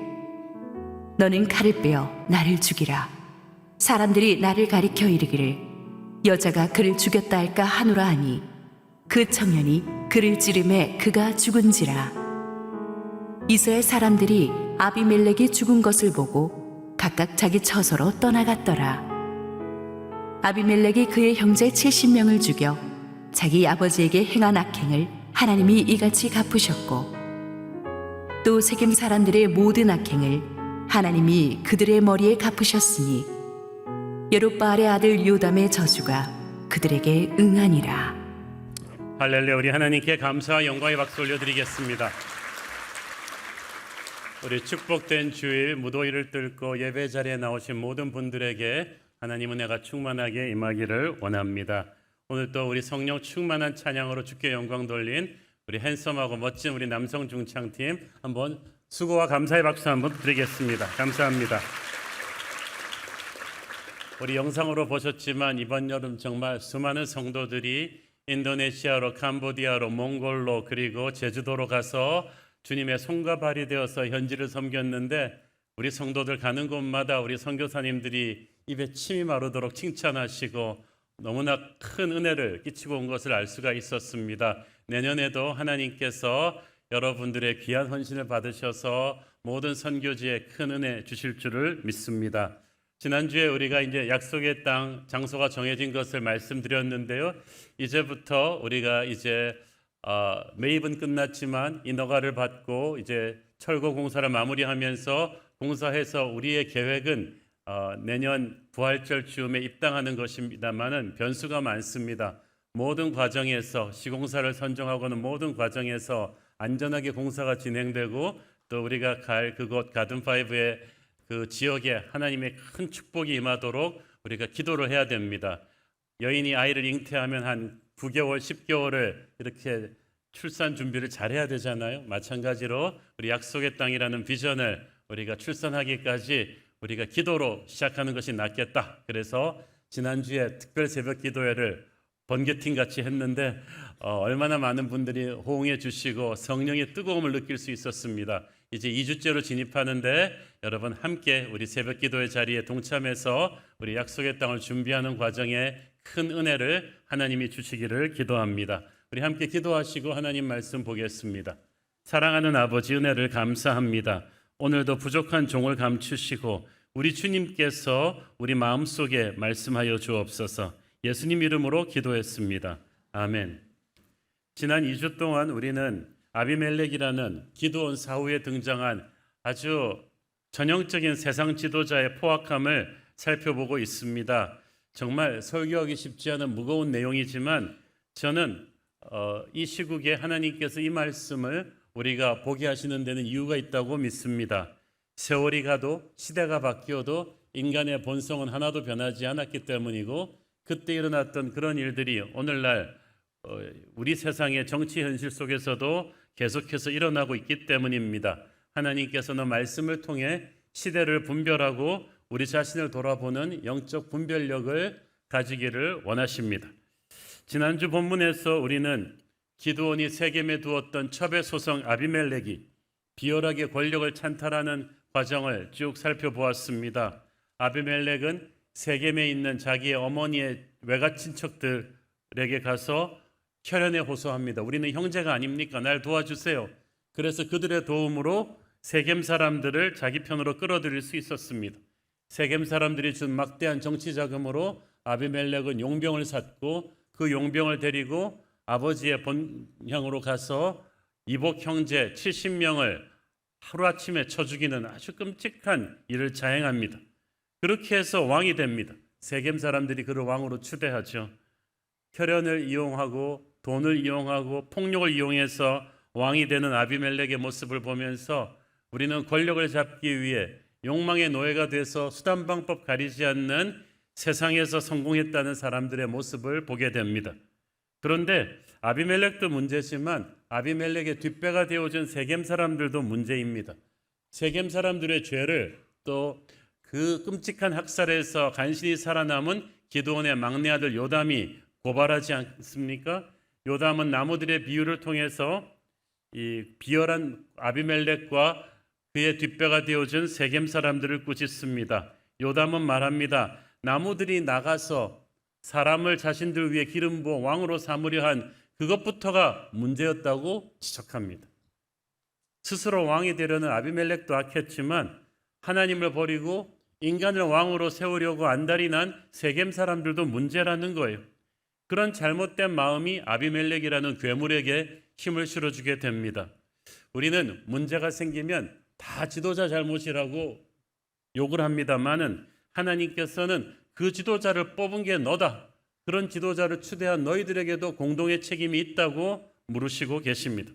너는 칼을 빼어 나를 죽이라. 사람들이 나를 가리켜 이르기를 여자가 그를 죽였다 할까 하노라 하니 그 청년이 그를 찌르매 그가 죽은지라. 이스라엘 사람들이 아비멜렉이 죽은 것을 보고 각각 자기 처소로 떠나갔더라. 아비멜렉이 그의 형제 70명을 죽여 자기 아버지에게 행한 악행을 하나님이 이같이 갚으셨고 또 세겜 사람들의 모든 악행을 하나님이 그들의 머리에 갚으셨으니 여룹바알의 아들 요담의 저주가 그들에게 응하니라. 할렐루야. 우리 하나님께 감사와 영광의 박수 올려드리겠습니다. 우리 축복된 주일 무더위를 뚫고 예배 자리에 나오신 모든 분들에게 하나님 은혜가 충만하게 임하기를 원합니다. 오늘 또 우리 성령 충만한 찬양으로 주께 영광 돌린 우리 핸섬하고 멋진 우리 남성 중창팀 한번 수고와 감사의 박수 한번 드리겠습니다. 감사합니다. 우리 영상으로 보셨지만 이번 여름 정말 수많은 성도들이 인도네시아로, 캄보디아로, 몽골로 그리고 제주도로 가서 주님의 손과 발이 되어서 현지를 섬겼는데 우리 성도들 가는 곳마다 우리 선교사님들이 입에 침이 마르도록 칭찬하시고 너무나 큰 은혜를 끼치고 온 것을 알 수가 있었습니다. 내년에도 하나님께서 여러분들의 귀한 헌신을 받으셔서 모든 선교지에 큰 은혜 주실 줄을 믿습니다. 지난주에 우리가 이제 약속의 땅 장소가 정해진 것을 말씀드렸는데요. 이제부터 우리가 이제 매입은 끝났지만 인허가를 받고 이제 철거 공사를 마무리하면서 공사해서 우리의 계획은 내년 부활절 즈음에 입당하는 것입니다만은 변수가 많습니다. 모든 과정에서 시공사를 선정하고는 모든 과정에서 안전하게 공사가 진행되고 또 우리가 갈 그곳 가든5의 그 지역에 하나님의 큰 축복이 임하도록 우리가 기도를 해야 됩니다. 여인이 아이를 잉태하면 한 9개월, 10개월을 이렇게 출산 준비를 잘해야 되잖아요. 마찬가지로 우리 약속의 땅이라는 비전을 우리가 출산하기까지 우리가 기도로 시작하는 것이 낫겠다. 그래서 지난주에 특별 새벽 기도회를 번개팀 같이 했는데 얼마나 많은 분들이 호응해 주시고 성령의 뜨거움을 느낄 수 있었습니다. 이제 2주째로 진입하는데 여러분 함께 우리 새벽 기도회 자리에 동참해서 우리 약속의 땅을 준비하는 과정에 큰 은혜를 하나님이 주시기를 기도합니다. 우리 함께 기도하시고 하나님 말씀 보겠습니다. 사랑하는 아버지, 은혜를 감사합니다. 오늘도 부족한 종을 감추시고 우리 주님께서 우리 마음속에 말씀하여 주옵소서. 예수님 이름으로 기도했습니다. 아멘. 지난 2주 동안 우리는 아비멜렉이라는 기드온 사후에 등장한 아주 전형적인 세상 지도자의 포악함을 살펴보고 있습니다. 정말 설교하기 쉽지 않은 무거운 내용이지만 저는 이 시국에 하나님께서 이 말씀을 우리가 보게 하시는 데는 이유가 있다고 믿습니다. 세월이 가도 시대가 바뀌어도 인간의 본성은 하나도 변하지 않았기 때문이고 그때 일어났던 그런 일들이 오늘날 우리 세상의 정치 현실 속에서도 계속해서 일어나고 있기 때문입니다. 하나님께서는 말씀을 통해 시대를 분별하고 우리 자신을 돌아보는 영적 분별력을 가지기를 원하십니다. 지난주 본문에서 우리는 기드온이 세겜에 두었던 첩의 소성 아비멜렉이 비열하게 권력을 찬탈하는 과정을 쭉 살펴보았습니다. 아비멜렉은 세겜에 있는 자기의 어머니의 외가 친척들에게 가서 혈연에 호소합니다. 우리는 형제가 아닙니까? 날 도와주세요. 그래서 그들의 도움으로 세겜 사람들을 자기 편으로 끌어들일 수 있었습니다. 세겜 사람들이 준 막대한 정치 자금으로 아비멜렉은 용병을 샀고 그 용병을 데리고 아버지의 본향으로 가서 이복 형제 70명을 하루아침에 쳐 죽이는 아주 끔찍한 일을 자행합니다. 그렇게 해서 왕이 됩니다. 세겜 사람들이 그를 왕으로 추대하죠. 혈연을 이용하고 돈을 이용하고 폭력을 이용해서 왕이 되는 아비멜렉의 모습을 보면서 우리는 권력을 잡기 위해 욕망의 노예가 돼서 수단방법 가리지 않는 세상에서 성공했다는 사람들의 모습을 보게 됩니다. 그런데 아비멜렉도 문제지만 아비멜렉의 뒷배가 되어준 세겜 사람들도 문제입니다. 세겜 사람들의 죄를 또 그 끔찍한 학살에서 간신히 살아남은 기드온의 막내 아들 요담이 고발하지 않습니까? 요담은 나무들의 비유를 통해서 이 비열한 아비멜렉과 그의 뒷배가 되어준 세겜 사람들을 꾸짖습니다. 요담은 말합니다. 나무들이 나가서 사람을 자신들 위해 기름 부어 왕으로 삼으려 한 그것부터가 문제였다고 지적합니다. 스스로 왕이 되려는 아비멜렉도 악했지만 하나님을 버리고 인간을 왕으로 세우려고 안달이 난 세겜 사람들도 문제라는 거예요. 그런 잘못된 마음이 아비멜렉이라는 괴물에게 힘을 실어주게 됩니다. 우리는 문제가 생기면 다 지도자 잘못이라고 욕을 합니다마는 하나님께서는 그 지도자를 뽑은 게 너다. 그런 지도자를 추대한 너희들에게도 공동의 책임이 있다고 물으시고 계십니다.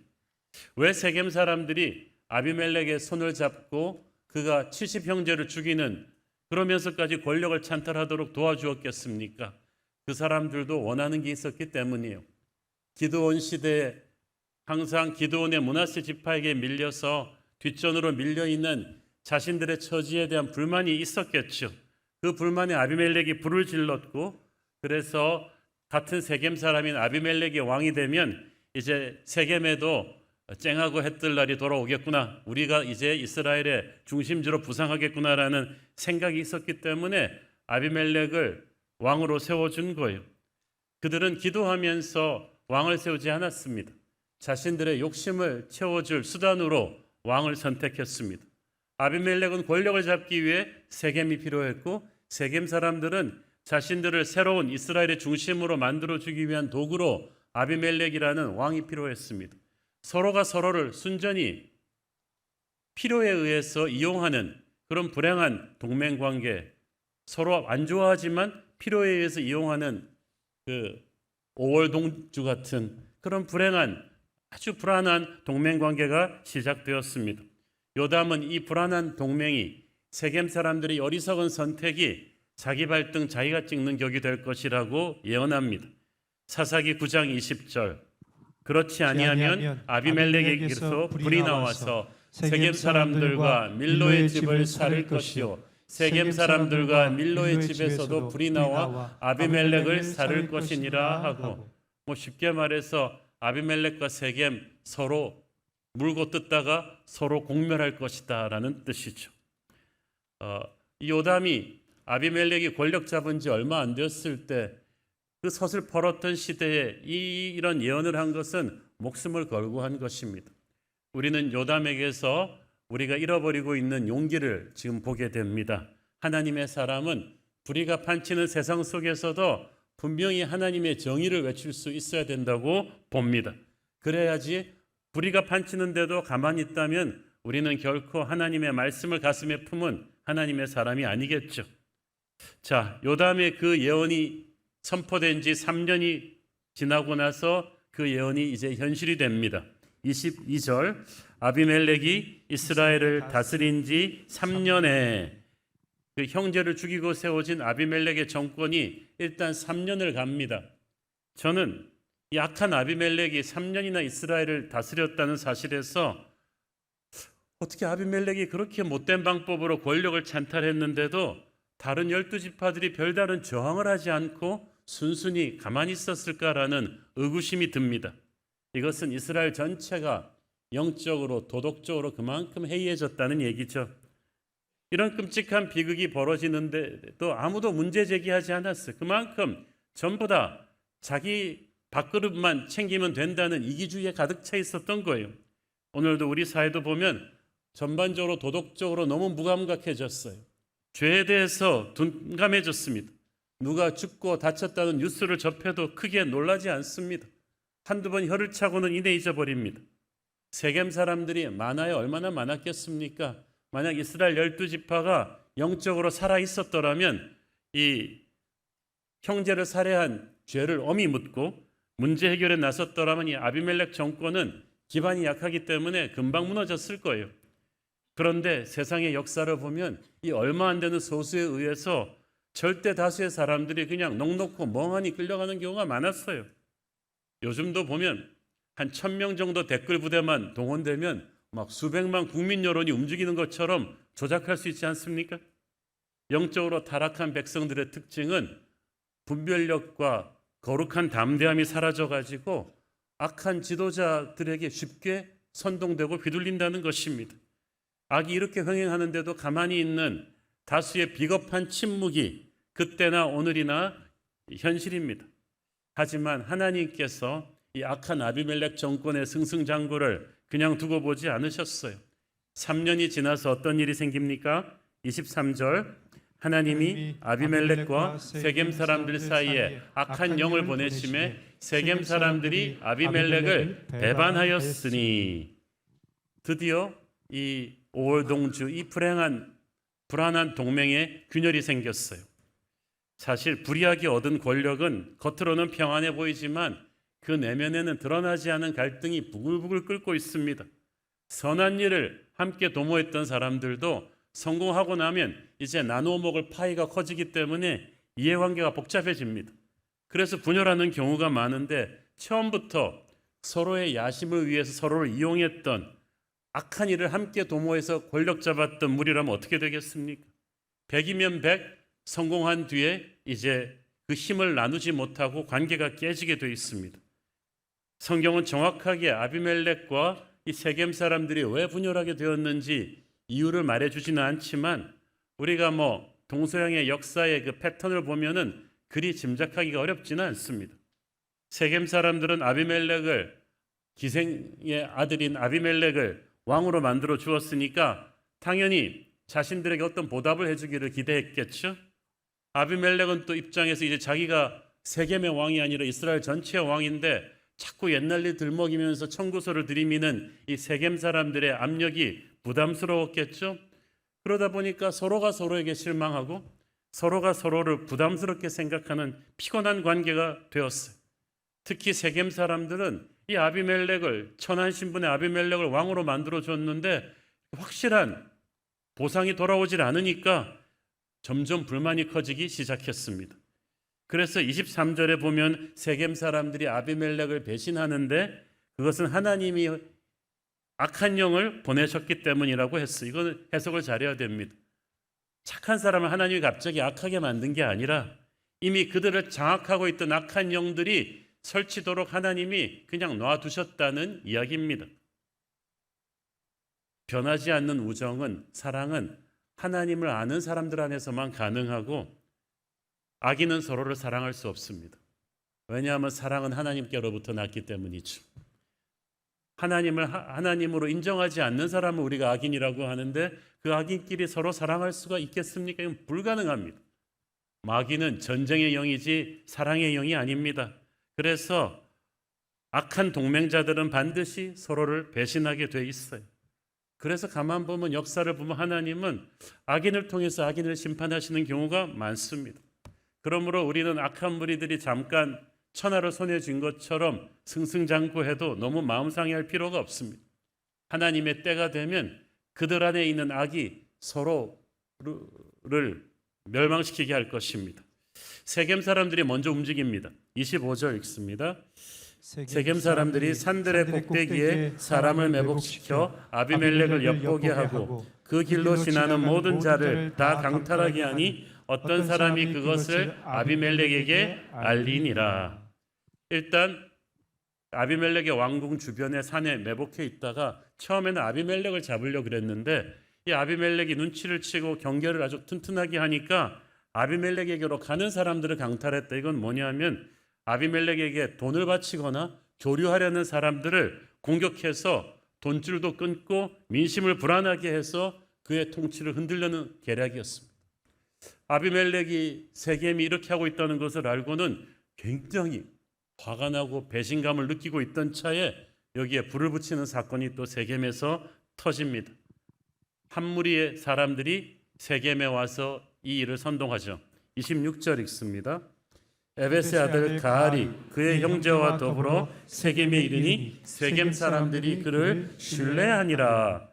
왜 세겜 사람들이 아비멜렉의 손을 잡고 그가 70형제를 죽이는 그러면서까지 권력을 찬탈하도록 도와주었겠습니까? 그 사람들도 원하는 게 있었기 때문이에요. 기드온 시대에 항상 기드온의 므낫세 지파에게 밀려서 뒷전으로 밀려있는 자신들의 처지에 대한 불만이 있었겠죠. 그 불만에 아비멜렉이 불을 질렀고 그래서 같은 세겜 사람인 아비멜렉이 왕이 되면 이제 세겜에도 쨍하고 해뜰 날이 돌아오겠구나. 우리가 이제 이스라엘의 중심지로 부상하겠구나라는 생각이 있었기 때문에 아비멜렉을 왕으로 세워준 거예요. 그들은 기도하면서 왕을 세우지 않았습니다. 자신들의 욕심을 채워줄 수단으로 왕을 선택했습니다. 아비멜렉은 권력을 잡기 위해 세겜이 필요했고 세겜 사람들은 자신들을 새로운 이스라엘의 중심으로 만들어주기 위한 도구로 아비멜렉이라는 왕이 필요했습니다. 서로가 서로를 순전히 필요에 의해서 이용하는 그런 불행한 동맹관계, 서로 안 좋아하지만 필요에 의해서 이용하는 그 오월동주 같은 그런 불행한 아주 불안한 동맹관계가 시작되었습니다. 요담은 이 불안한 동맹이 세겜 사람들의 어리석은 선택이 자기 발등 자기가 찍는 격이 될 것이라고 예언합니다. 사사기 9장 20절 그렇지 아니하면 아비멜렉에게서 불이 나와서 세겜 사람들과 밀로의 집을 살릴 것이요 세겜 사람들과 밀로의 집에서도 불이 나와 아비멜렉을 살릴 것이니라 하고 쉽게 말해서 아비멜렉과 세겜 서로 물고 뜯다가 서로 공멸할 것이다 라는 뜻이죠. 이 요담이 아비멜렉이 권력 잡은 지 얼마 안 되었을 때 그 덫을 벌었던 시대에 이런 예언을 한 것은 목숨을 걸고 한 것입니다. 우리는 요담에게서 우리가 잃어버리고 있는 용기를 지금 보게 됩니다. 하나님의 사람은 불의가 판치는 세상 속에서도 분명히 하나님의 정의를 외칠 수 있어야 된다고 봅니다. 그래야지 불의가 판치는데도 가만히 있다면 우리는 결코 하나님의 말씀을 가슴에 품은 하나님의 사람이 아니겠죠. 자, 요담의 그 예언이 선포된 지 3년이 지나고 나서 그 예언이 이제 현실이 됩니다. 22절 아비멜렉이 이스라엘을 다스린 지 3년에 그 형제를 죽이고 세워진 아비멜렉의 정권이 일단 3년을 갑니다. 저는 이 악한 아비멜렉이 3년이나 이스라엘을 다스렸다는 사실에서 어떻게 아비멜렉이 그렇게 못된 방법으로 권력을 찬탈했는데도 다른 12지파들이 별다른 저항을 하지 않고 순순히 가만히 있었을까라는 의구심이 듭니다. 이것은 이스라엘 전체가 영적으로 도덕적으로 그만큼 해이해졌다는 얘기죠. 이런 끔찍한 비극이 벌어지는데도 아무도 문제 제기하지 않았어요. 그만큼 전부 다 자기 밥그릇만 챙기면 된다는 이기주의에 가득 차 있었던 거예요. 오늘도 우리 사회도 보면 전반적으로 도덕적으로 너무 무감각해졌어요. 죄에 대해서 둔감해졌습니다. 누가 죽고 다쳤다는 뉴스를 접해도 크게 놀라지 않습니다. 한두 번 혀를 차고는 이내 잊어버립니다. 세겜 사람들이 많아야 얼마나 많았겠습니까? 만약 이스라엘 12지파가 영적으로 살아 있었더라면 이 형제를 살해한 죄를 엄히 묻고 문제 해결에 나섰더라면 이 아비멜렉 정권은 기반이 약하기 때문에 금방 무너졌을 거예요. 그런데 세상의 역사를 보면 이 얼마 안 되는 소수에 의해서 절대 다수의 사람들이 그냥 넋놓고 멍하니 끌려가는 경우가 많았어요. 요즘도 보면 한 1000명 정도 댓글 부대만 동원되면 막 수백만 국민 여론이 움직이는 것처럼 조작할 수 있지 않습니까? 영적으로 타락한 백성들의 특징은 분별력과 거룩한 담대함이 사라져가지고 악한 지도자들에게 쉽게 선동되고 휘둘린다는 것입니다. 악이 이렇게 흥행하는데도 가만히 있는 다수의 비겁한 침묵이 그때나 오늘이나 현실입니다. 하지만 하나님께서 이 악한 아비멜렉 정권의 승승장구를 그냥 두고 보지 않으셨어요. 3년이 지나서 어떤 일이 생깁니까? 23절 하나님이 아비멜렉과 세겜 사람들 사이에 악한 영을 보내심에 세겜 사람들이 아비멜렉을 배반하였으니 드디어 이 오월동주 이 불안한 동맹에 균열이 생겼어요. 사실 불의하게 얻은 권력은 겉으로는 평안해 보이지만 그 내면에는 드러나지 않은 갈등이 부글부글 끓고 있습니다. 선한 일을 함께 도모했던 사람들도 성공하고 나면 이제 나누어 먹을 파이가 커지기 때문에 이해관계가 복잡해집니다. 그래서 분열하는 경우가 많은데 처음부터 서로의 야심을 위해서 서로를 이용했던 악한 일을 함께 도모해서 권력 잡았던 무리라면 어떻게 되겠습니까? 100이면 100 성공한 뒤에 이제 그 힘을 나누지 못하고 관계가 깨지게 되어 있습니다. 성경은 정확하게 아비멜렉과 이 세겜 사람들이 왜 분열하게 되었는지 이유를 말해주지는 않지만 우리가 동서양의 역사의 그 패턴을 보면은 그리 짐작하기가 어렵지는 않습니다. 세겜 사람들은 아비멜렉을 기생의 아들인 아비멜렉을 왕으로 만들어 주었으니까 당연히 자신들에게 어떤 보답을 해주기를 기대했겠죠. 아비멜렉은 또 입장에서 이제 자기가 세겜의 왕이 아니라 이스라엘 전체의 왕인데 자꾸 옛날 일 들먹이면서 청구서를 들이미는 이 세겜 사람들의 압력이 부담스러웠겠죠. 그러다 보니까 서로가 서로에게 실망하고 서로가 서로를 부담스럽게 생각하는 피곤한 관계가 되었어요. 특히 세겜 사람들은 이 아비멜렉을 천한 신분의 아비멜렉을 왕으로 만들어 줬는데 확실한 보상이 돌아오질 않으니까 점점 불만이 커지기 시작했습니다. 그래서 23절에 보면 세겜 사람들이 아비멜렉을 배신하는데 그것은 하나님이 악한 영을 보내셨기 때문이라고 했어요. 이건 해석을 잘해야 됩니다. 착한 사람을 하나님이 갑자기 악하게 만든 게 아니라 이미 그들을 장악하고 있던 악한 영들이 설치도록 하나님이 그냥 놔두셨다는 이야기입니다. 변하지 않는 우정은, 사랑은 하나님을 아는 사람들 안에서만 가능하고 악인은 서로를 사랑할 수 없습니다. 왜냐하면 사랑은 하나님께로부터 났기 때문이죠. 하나님을 하나님으로 인정하지 않는 사람을 우리가 악인이라고 하는데 그 악인끼리 서로 사랑할 수가 있겠습니까? 이건 불가능합니다. 마귀는 전쟁의 영이지 사랑의 영이 아닙니다. 그래서 악한 동맹자들은 반드시 서로를 배신하게 돼 있어요. 그래서 가만 보면 역사를 보면 하나님은 악인을 통해서 악인을 심판하시는 경우가 많습니다. 그러므로 우리는 악한 무리들이 잠깐 천하를 손에 쥔 것처럼 승승장구해도 너무 마음 상해할 필요가 없습니다. 하나님의 때가 되면 그들 안에 있는 악이 서로를 멸망시키게 할 것입니다. 세겜 사람들이 먼저 움직입니다. 25절 읽습니다. 세겜 사람들이 산들의 꼭대기에 사람을 매복시켜 아비멜렉을 엿보게 하고 그 길로 지나는 모든 자를 다 강탈하게 하니 어떤 사람이 그것을 아비멜렉에게 알리니라. 일단 아비멜렉의 왕궁 주변의 산에 매복해 있다가 처음에는 아비멜렉을 잡으려고 그랬는데 이 아비멜렉이 눈치를 채고 경계를 아주 튼튼하게 하니까 아비멜렉에게로 가는 사람들을 강탈했다. 이건 뭐냐면 아비멜렉에게 돈을 바치거나 교류하려는 사람들을 공격해서 돈줄도 끊고 민심을 불안하게 해서 그의 통치를 흔들려는 계략이었습니다. 아비멜렉이 세겜이 이렇게 하고 있다는 것을 알고는 굉장히 화가 나고 배신감을 느끼고 있던 차에 여기에 불을 붙이는 사건이 또 세겜에서 터집니다. 한 무리의 사람들이 세겜에 와서 이 일을 선동하죠. 26절 읽습니다. 에베스의 아들 가알이 그의 형제와 더불어 세겜에 이르니 세겜 사람들이 그를 신뢰하니라.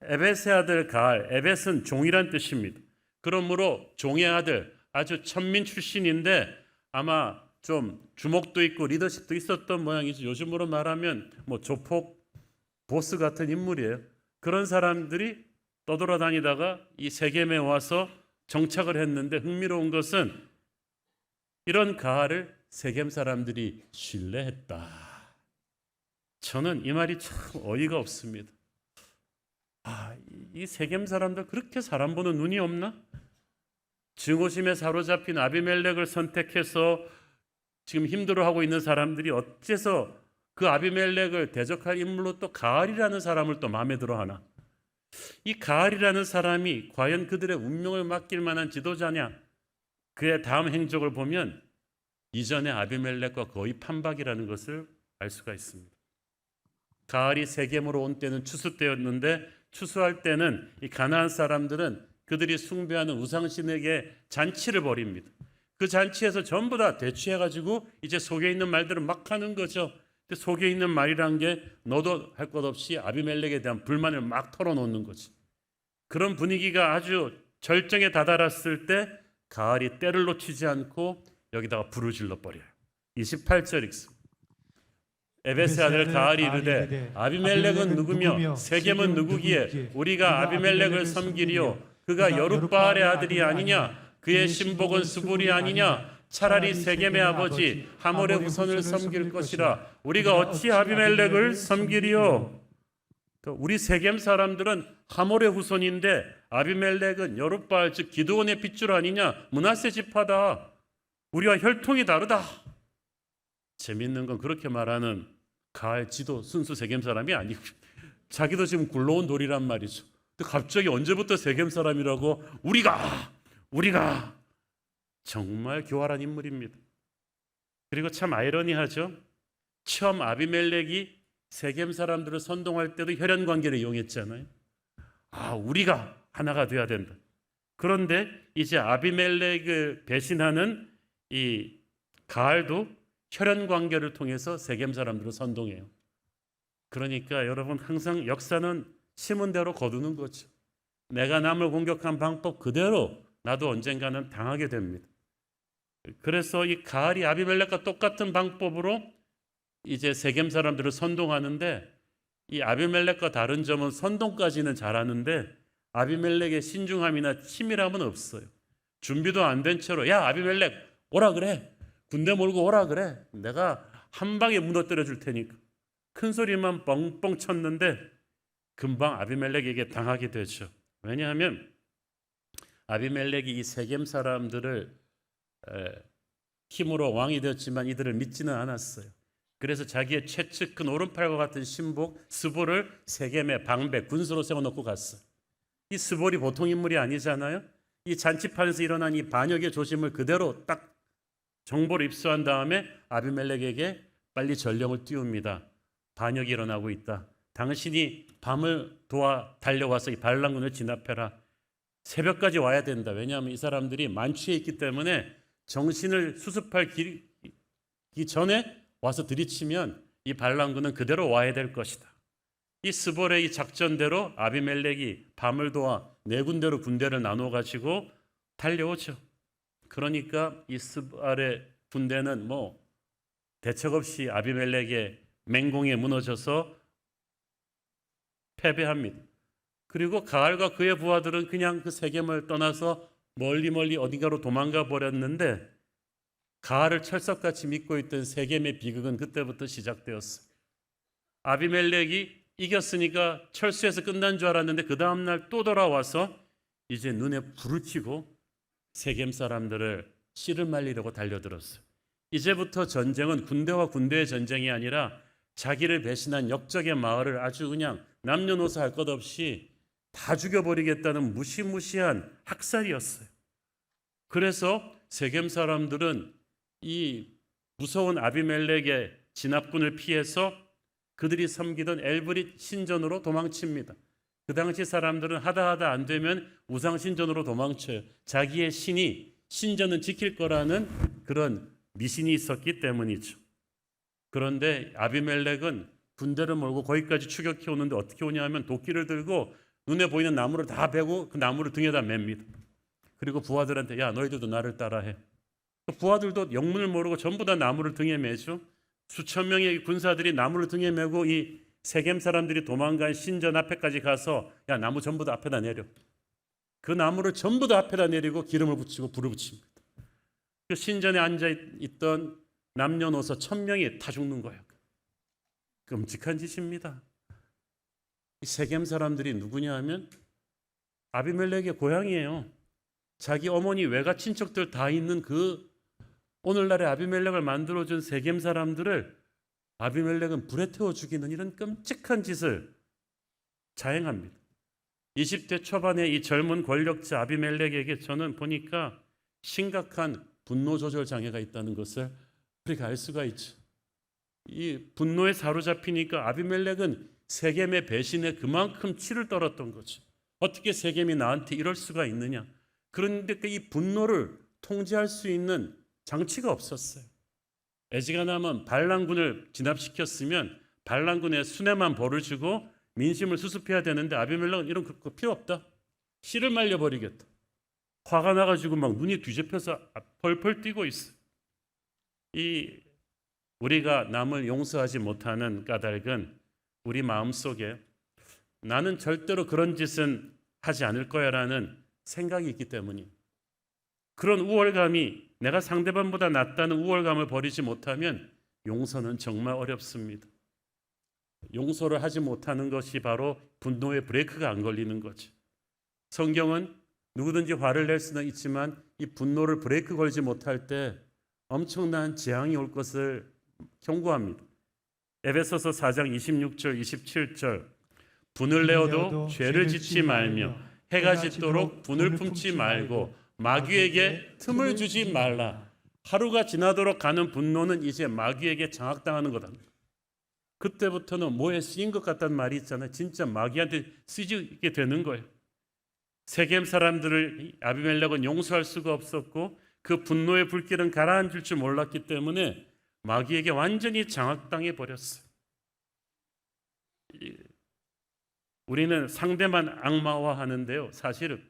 에베스의 아들 가알, 에베스는 종이란 뜻입니다. 그러므로 종의 아들, 아주 천민 출신인데 아마 좀 주목도 있고 리더십도 있었던 모양이죠. 요즘으로 말하면 뭐 조폭 보스 같은 인물이에요. 그런 사람들이 떠돌아다니다가 이 세겜에 와서 정착을 했는데 흥미로운 것은 이런 가알을 세겜 사람들이 신뢰했다. 저는 이 말이 참 어이가 없습니다. 이 세겜 사람들 그렇게 사람 보는 눈이 없나? 증오심에 사로잡힌 아비멜렉을 선택해서 지금 힘들어하고 있는 사람들이 어째서 그 아비멜렉을 대적할 인물로 또 가알이라는 사람을 또 마음에 들어하나? 이 가알이라는 사람이 과연 그들의 운명을 맡길 만한 지도자냐? 그의 다음 행적을 보면 이전의 아비멜렉과 거의 판박이라는 것을 알 수가 있습니다. 가알이 세겜으로 온 때는 추수 때였는데 추수할 때는 이 가나안 사람들은 그들이 숭배하는 우상신에게 잔치를 벌입니다. 그 잔치에서 전부 다 대취해가지고 이제 속에 있는 말들을 막 하는 거죠. 근데 속에 있는 말이란 게 너도 할 것 없이 아비멜렉에 대한 불만을 막 털어놓는 거지. 그런 분위기가 아주 절정에 다다랐을 때 가알이 때를 놓치지 않고 여기다가 불을 질러 버려요. 28절 읽습니다. 에베스의 아들 가알이 이르되 아비멜렉은 누구며 세겜은 누구기에 우리가 아비멜렉을 섬기리요 그가 여룻바알의 아들이 아니냐 그의 신복은 수불이 아니냐 차라리 세겜의 아버지 하몰의 후손을 섬길 것이라 우리가 어찌 아비멜렉을 섬기리요. 우리 세겜 사람들은 하몰의 후손인데 아비멜렉은 여룻바알 즉 기드온의 핏줄 아니냐 므낫세 지파다. 우리와 혈통이 다르다. 재밌는 건 그렇게 말하는 가알 지도 순수 세겜 사람이 아니고 자기도 지금 굴러온 돌이란 말이죠. 근데 갑자기 언제부터 세겜 사람이라고 우리가 정말 교활한 인물입니다. 그리고 참 아이러니하죠. 처음 아비멜렉이 세겜 사람들을 선동할 때도 혈연 관계를 이용했잖아요. 우리가 하나가 돼야 된다. 그런데 이제 아비멜렉을 배신하는 이 가알도 혈연 관계를 통해서 세겜 사람들을 선동해요. 그러니까 여러분 항상 역사는 심은 대로 거두는 거죠. 내가 남을 공격한 방법 그대로 나도 언젠가는 당하게 됩니다. 그래서 이 가알이 아비멜렉과 똑같은 방법으로 이제 세겜 사람들을 선동하는데 이 아비멜렉과 다른 점은 선동까지는 잘하는데 아비멜렉의 신중함이나 치밀함은 없어요. 준비도 안 된 채로 야 아비멜렉 오라 그래. 군대 몰고 오라 그래. 내가 한 방에 무너뜨려 줄 테니까. 큰 소리만 뻥뻥 쳤는데 금방 아비멜렉에게 당하게 되죠. 왜냐하면 아비멜렉이 이 세겜 사람들을 힘으로 왕이 되었지만 이들을 믿지는 않았어요. 그래서 자기의 최측 큰 오른팔과 같은 신복 스볼을 세겜의 방배 군수로 세워놓고 갔어요. 이 스볼이 보통 인물이 아니잖아요. 이 잔치판에서 일어난 이 반역의 조짐을 그대로 딱 정보를 입수한 다음에 아비멜렉에게 빨리 전령을 띄웁니다. 반역이 일어나고 있다. 당신이 밤을 도와 달려와서 이 반란군을 진압해라. 새벽까지 와야 된다. 왜냐하면 이 사람들이 만취해 있기 때문에 정신을 수습하기 전에 와서 들이치면 이 반란군은 그대로 와야 될 것이다. 이 스볼의 이 작전대로 아비멜렉이 밤을 도와 네 군데로 군대를 나눠 가지고 달려오죠. 그러니까 이 스볼의 군대는 대책 없이 아비멜렉의 맹공에 무너져서 패배합니다. 그리고 가알과 그의 부하들은 그냥 그 세겜을 떠나서 멀리 어딘가로 도망가 버렸는데 가알을 철석같이 믿고 있던 세겜의 비극은 그때부터 시작되었어요. 아비멜렉이 이겼으니까 철수해서 끝난 줄 알았는데 그 다음날 또 돌아와서 이제 눈에 불을 켜고 세겜 사람들을 씨를 말리려고 달려들었어요. 이제부터 전쟁은 군대와 군대의 전쟁이 아니라 자기를 배신한 역적의 마을을 아주 그냥 남녀노소 할 것 없이 다 죽여버리겠다는 무시무시한 학살이었어요. 그래서 세겜 사람들은 이 무서운 아비멜렉의 진압군을 피해서 그들이 섬기던 엘브릿 신전으로 도망칩니다. 그 당시 사람들은 하다 안 되면 우상 신전으로 도망쳐요. 자기의 신이 신전은 지킬 거라는 그런 미신이 있었기 때문이죠. 그런데 아비멜렉은 군대를 몰고 거기까지 추격해 오는데 어떻게 오냐면 도끼를 들고 눈에 보이는 나무를 다 베고 그 나무를 등에다 맵니다. 그리고 부하들한테 야 너희들도 나를 따라해. 부하들도 영문을 모르고 전부 다 나무를 등에 매죠. 수천 명의 군사들이 나무를 등에 메고 이 세겜 사람들이 도망간 신전 앞에까지 가서 야 나무 전부 다 앞에다 내려. 그 나무를 전부 다 앞에다 내리고 기름을 붙이고 불을 붙입니다. 그 신전에 앉아있던 남녀노소 1000명이 다 죽는 거예요. 끔찍한 짓입니다. 이 세겜 사람들이 누구냐 하면 아비멜렉의 고향이에요. 자기 어머니 외가 친척들 다 있는 그 오늘날의 아비멜렉을 만들어준 세겜 사람들을 아비멜렉은 불에 태워 죽이는 이런 끔찍한 짓을 자행합니다. 20대 초반의 이 젊은 권력자 아비멜렉에게 저는 보니까 심각한 분노 조절 장애가 있다는 것을 우리가 알 수가 있죠. 이 분노에 사로잡히니까 아비멜렉은 세겜의 배신에 그만큼 치를 떨었던 거죠. 어떻게 세겜이 나한테 이럴 수가 있느냐. 그런데 이 분노를 통제할 수 있는 장치가 없었어요. 에즈가남은 반란군을 진압시켰으면 반란군의 순회만 벌을 주고 민심을 수습해야 되는데 아비멜렉은 이런 거 필요 없다. 씨를 말려버리겠다. 화가 나가지고 막 눈이 뒤집혀서 펄펄 뛰고 있어. 이 우리가 남을 용서하지 못하는 까닭은 우리 마음속에 나는 절대로 그런 짓은 하지 않을 거야라는 생각이 있기 때문이에요. 그런 우월감이 내가 상대방보다 낫다는 우월감을 버리지 못하면 용서는 정말 어렵습니다. 용서를 하지 못하는 것이 바로 분노의 브레이크가 안 걸리는 거죠. 성경은 누구든지 화를 낼 수는 있지만 이 분노를 브레이크 걸지 못할 때 엄청난 재앙이 올 것을 경고합니다. 에베소서 4장 26절 27절 분을 내어도 죄를 짓지 말며 해가 짓도록 분을 품지 말고 마귀에게 틈을 주지 말라. 하루가 지나도록 가는 분노는 이제 마귀에게 장악당하는 거다. 그때부터는 뭐에 쓰인 것 같다는 말이 있잖아요. 진짜 마귀한테 쓰이게 되는 거예요. 세겜 사람들을 아비멜렉은 용서할 수가 없었고 그 분노의 불길은 가라앉을 줄 몰랐기 때문에 마귀에게 완전히 장악당해 버렸어요. 우리는 상대만 악마화하는데요. 사실은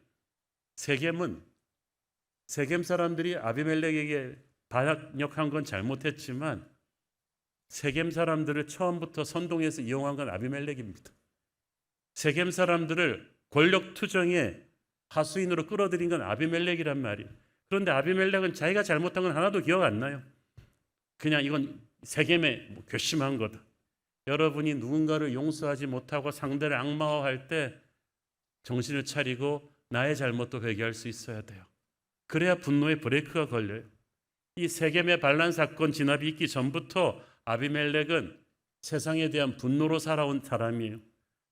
세겜 사람들이 아비멜렉에게 반역한 건 잘못했지만 세겜 사람들을 처음부터 선동해서 이용한 건 아비멜렉입니다. 세겜 사람들을 권력 투정에 하수인으로 끌어들인 건 아비멜렉이란 말이에요. 그런데 아비멜렉은 자기가 잘못한 건 하나도 기억 안 나요. 그냥 이건 세겜의 괘씸한 거다. 여러분이 누군가를 용서하지 못하고 상대를 악마화할 때 정신을 차리고 나의 잘못도 회개할 수 있어야 돼요. 그래야 분노의 브레이크가 걸려요. 이 세겜의 반란 사건 진압이 있기 전부터 아비멜렉은 세상에 대한 분노로 살아온 사람이에요.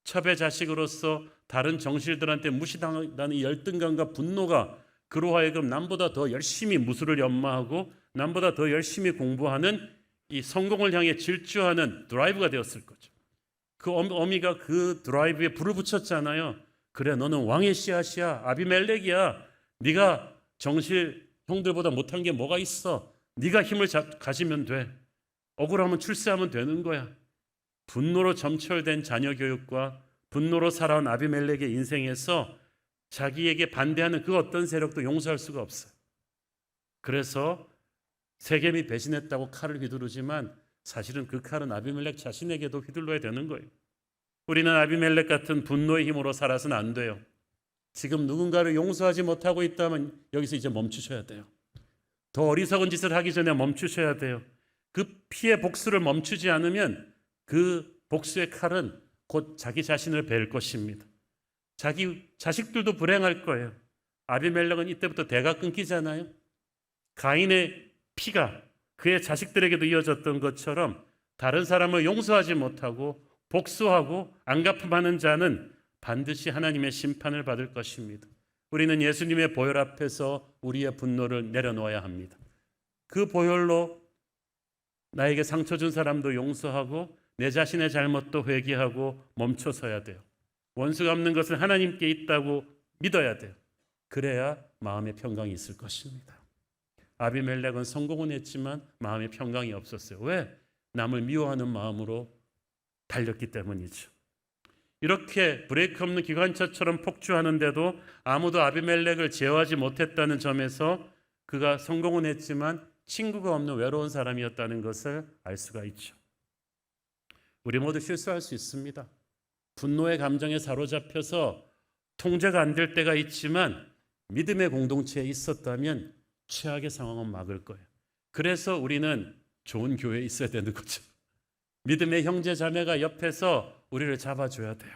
첩의 자식으로서 다른 정실들한테 무시당하는 이 열등감과 분노가 그로 하여금 남보다 더 열심히 무술을 연마하고 남보다 더 열심히 공부하는 이 성공을 향해 질주하는 드라이브가 되었을 거죠. 그 어미가 그 드라이브에 불을 붙였잖아요. 그래 너는 왕의 씨앗이야. 아비멜렉이야. 네가 정실 형들보다 못한 게 뭐가 있어. 네가 힘을 가지면 돼. 억울하면 출세하면 되는 거야. 분노로 점철된 자녀 교육과 분노로 살아온 아비멜렉의 인생에서 자기에게 반대하는 그 어떤 세력도 용서할 수가 없어요. 그래서 세겜이 배신했다고 칼을 휘두르지만 사실은 그 칼은 아비멜렉 자신에게도 휘둘러야 되는 거예요. 우리는 아비멜렉 같은 분노의 힘으로 살아서는 안 돼요. 지금 누군가를 용서하지 못하고 있다면 여기서 이제 멈추셔야 돼요. 더 어리석은 짓을 하기 전에 멈추셔야 돼요. 그 피해 복수를 멈추지 않으면 그 복수의 칼은 곧 자기 자신을 벨 것입니다. 자기 자식들도 불행할 거예요. 아비멜렉은 이때부터 대가 끊기잖아요. 가인의 피가 그의 자식들에게도 이어졌던 것처럼 다른 사람을 용서하지 못하고 복수하고 안갚음하는 자는 반드시 하나님의 심판을 받을 것입니다. 우리는 예수님의 보혈 앞에서 우리의 분노를 내려놓아야 합니다. 그 보혈로 나에게 상처 준 사람도 용서하고 내 자신의 잘못도 회개하고 멈춰서야 돼요. 원수가 없는 것은 하나님께 있다고 믿어야 돼요. 그래야 마음의 평강이 있을 것입니다. 아비멜렉은 성공은 했지만 마음의 평강이 없었어요. 왜? 남을 미워하는 마음으로 달렸기 때문이죠. 이렇게 브레이크 없는 기관차처럼 폭주하는데도 아무도 아비멜렉을 제어하지 못했다는 점에서 그가 성공은 했지만 친구가 없는 외로운 사람이었다는 것을 알 수가 있죠. 우리 모두 실수할 수 있습니다. 분노의 감정에 사로잡혀서 통제가 안 될 때가 있지만 믿음의 공동체에 있었다면 최악의 상황은 막을 거예요. 그래서 우리는 좋은 교회에 있어야 되는 거죠. 믿음의 형제 자매가 옆에서 우리를 잡아줘야 돼요.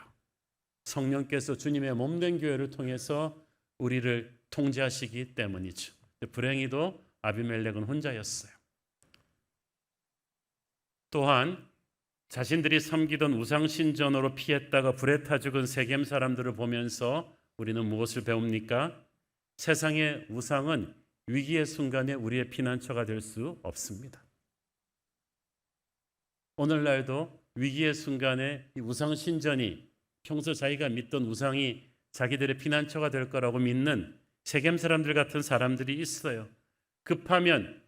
성령께서 주님의 몸된 교회를 통해서 우리를 통제하시기 때문이죠. 불행히도 아비멜렉은 혼자였어요. 또한 자신들이 섬기던 우상신전으로 피했다가 불에 타 죽은 세겜 사람들을 보면서 우리는 무엇을 배웁니까? 세상의 우상은 위기의 순간에 우리의 피난처가 될 수 없습니다. 오늘날도 위기의 순간에 이 우상신전이 평소 자기가 믿던 우상이 자기들의 피난처가 될 거라고 믿는 세겜 사람들 같은 사람들이 있어요. 급하면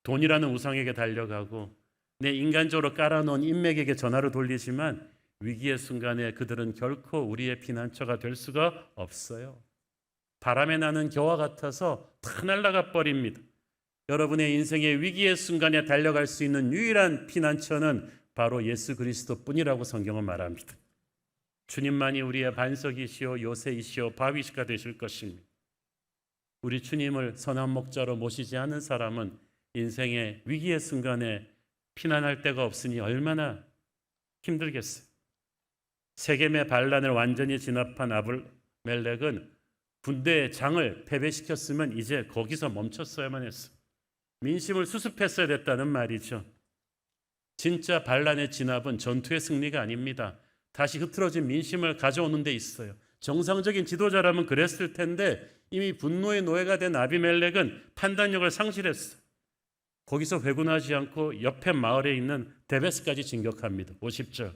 돈이라는 우상에게 달려가고 내 인간적으로 깔아놓은 인맥에게 전화를 돌리지만 위기의 순간에 그들은 결코 우리의 피난처가 될 수가 없어요. 바람에 나는 겨와 같아서 다 날아가 버립니다. 여러분의 인생의 위기의 순간에 달려갈 수 있는 유일한 피난처는 바로 예수 그리스도뿐이라고 성경은 말합니다. 주님만이 우리의 반석이시오 요새이시오 바위시가 되실 것입니다. 우리 주님을 선한 목자로 모시지 않은 사람은 인생의 위기의 순간에 피난할 데가 없으니 얼마나 힘들겠어요. 세겜의 반란을 완전히 진압한 아비멜렉은 군대의 장을 패배시켰으면 이제 거기서 멈췄어야만 했어요. 민심을 수습했어야 됐다는 말이죠. 진짜 반란의 진압은 전투의 승리가 아닙니다. 다시 흐트러진 민심을 가져오는 데 있어요. 정상적인 지도자라면 그랬을 텐데 이미 분노의 노예가 된 아비멜렉은 판단력을 상실했어요. 거기서 회군하지 않고 옆에 마을에 있는 데베스까지 진격합니다. 50절.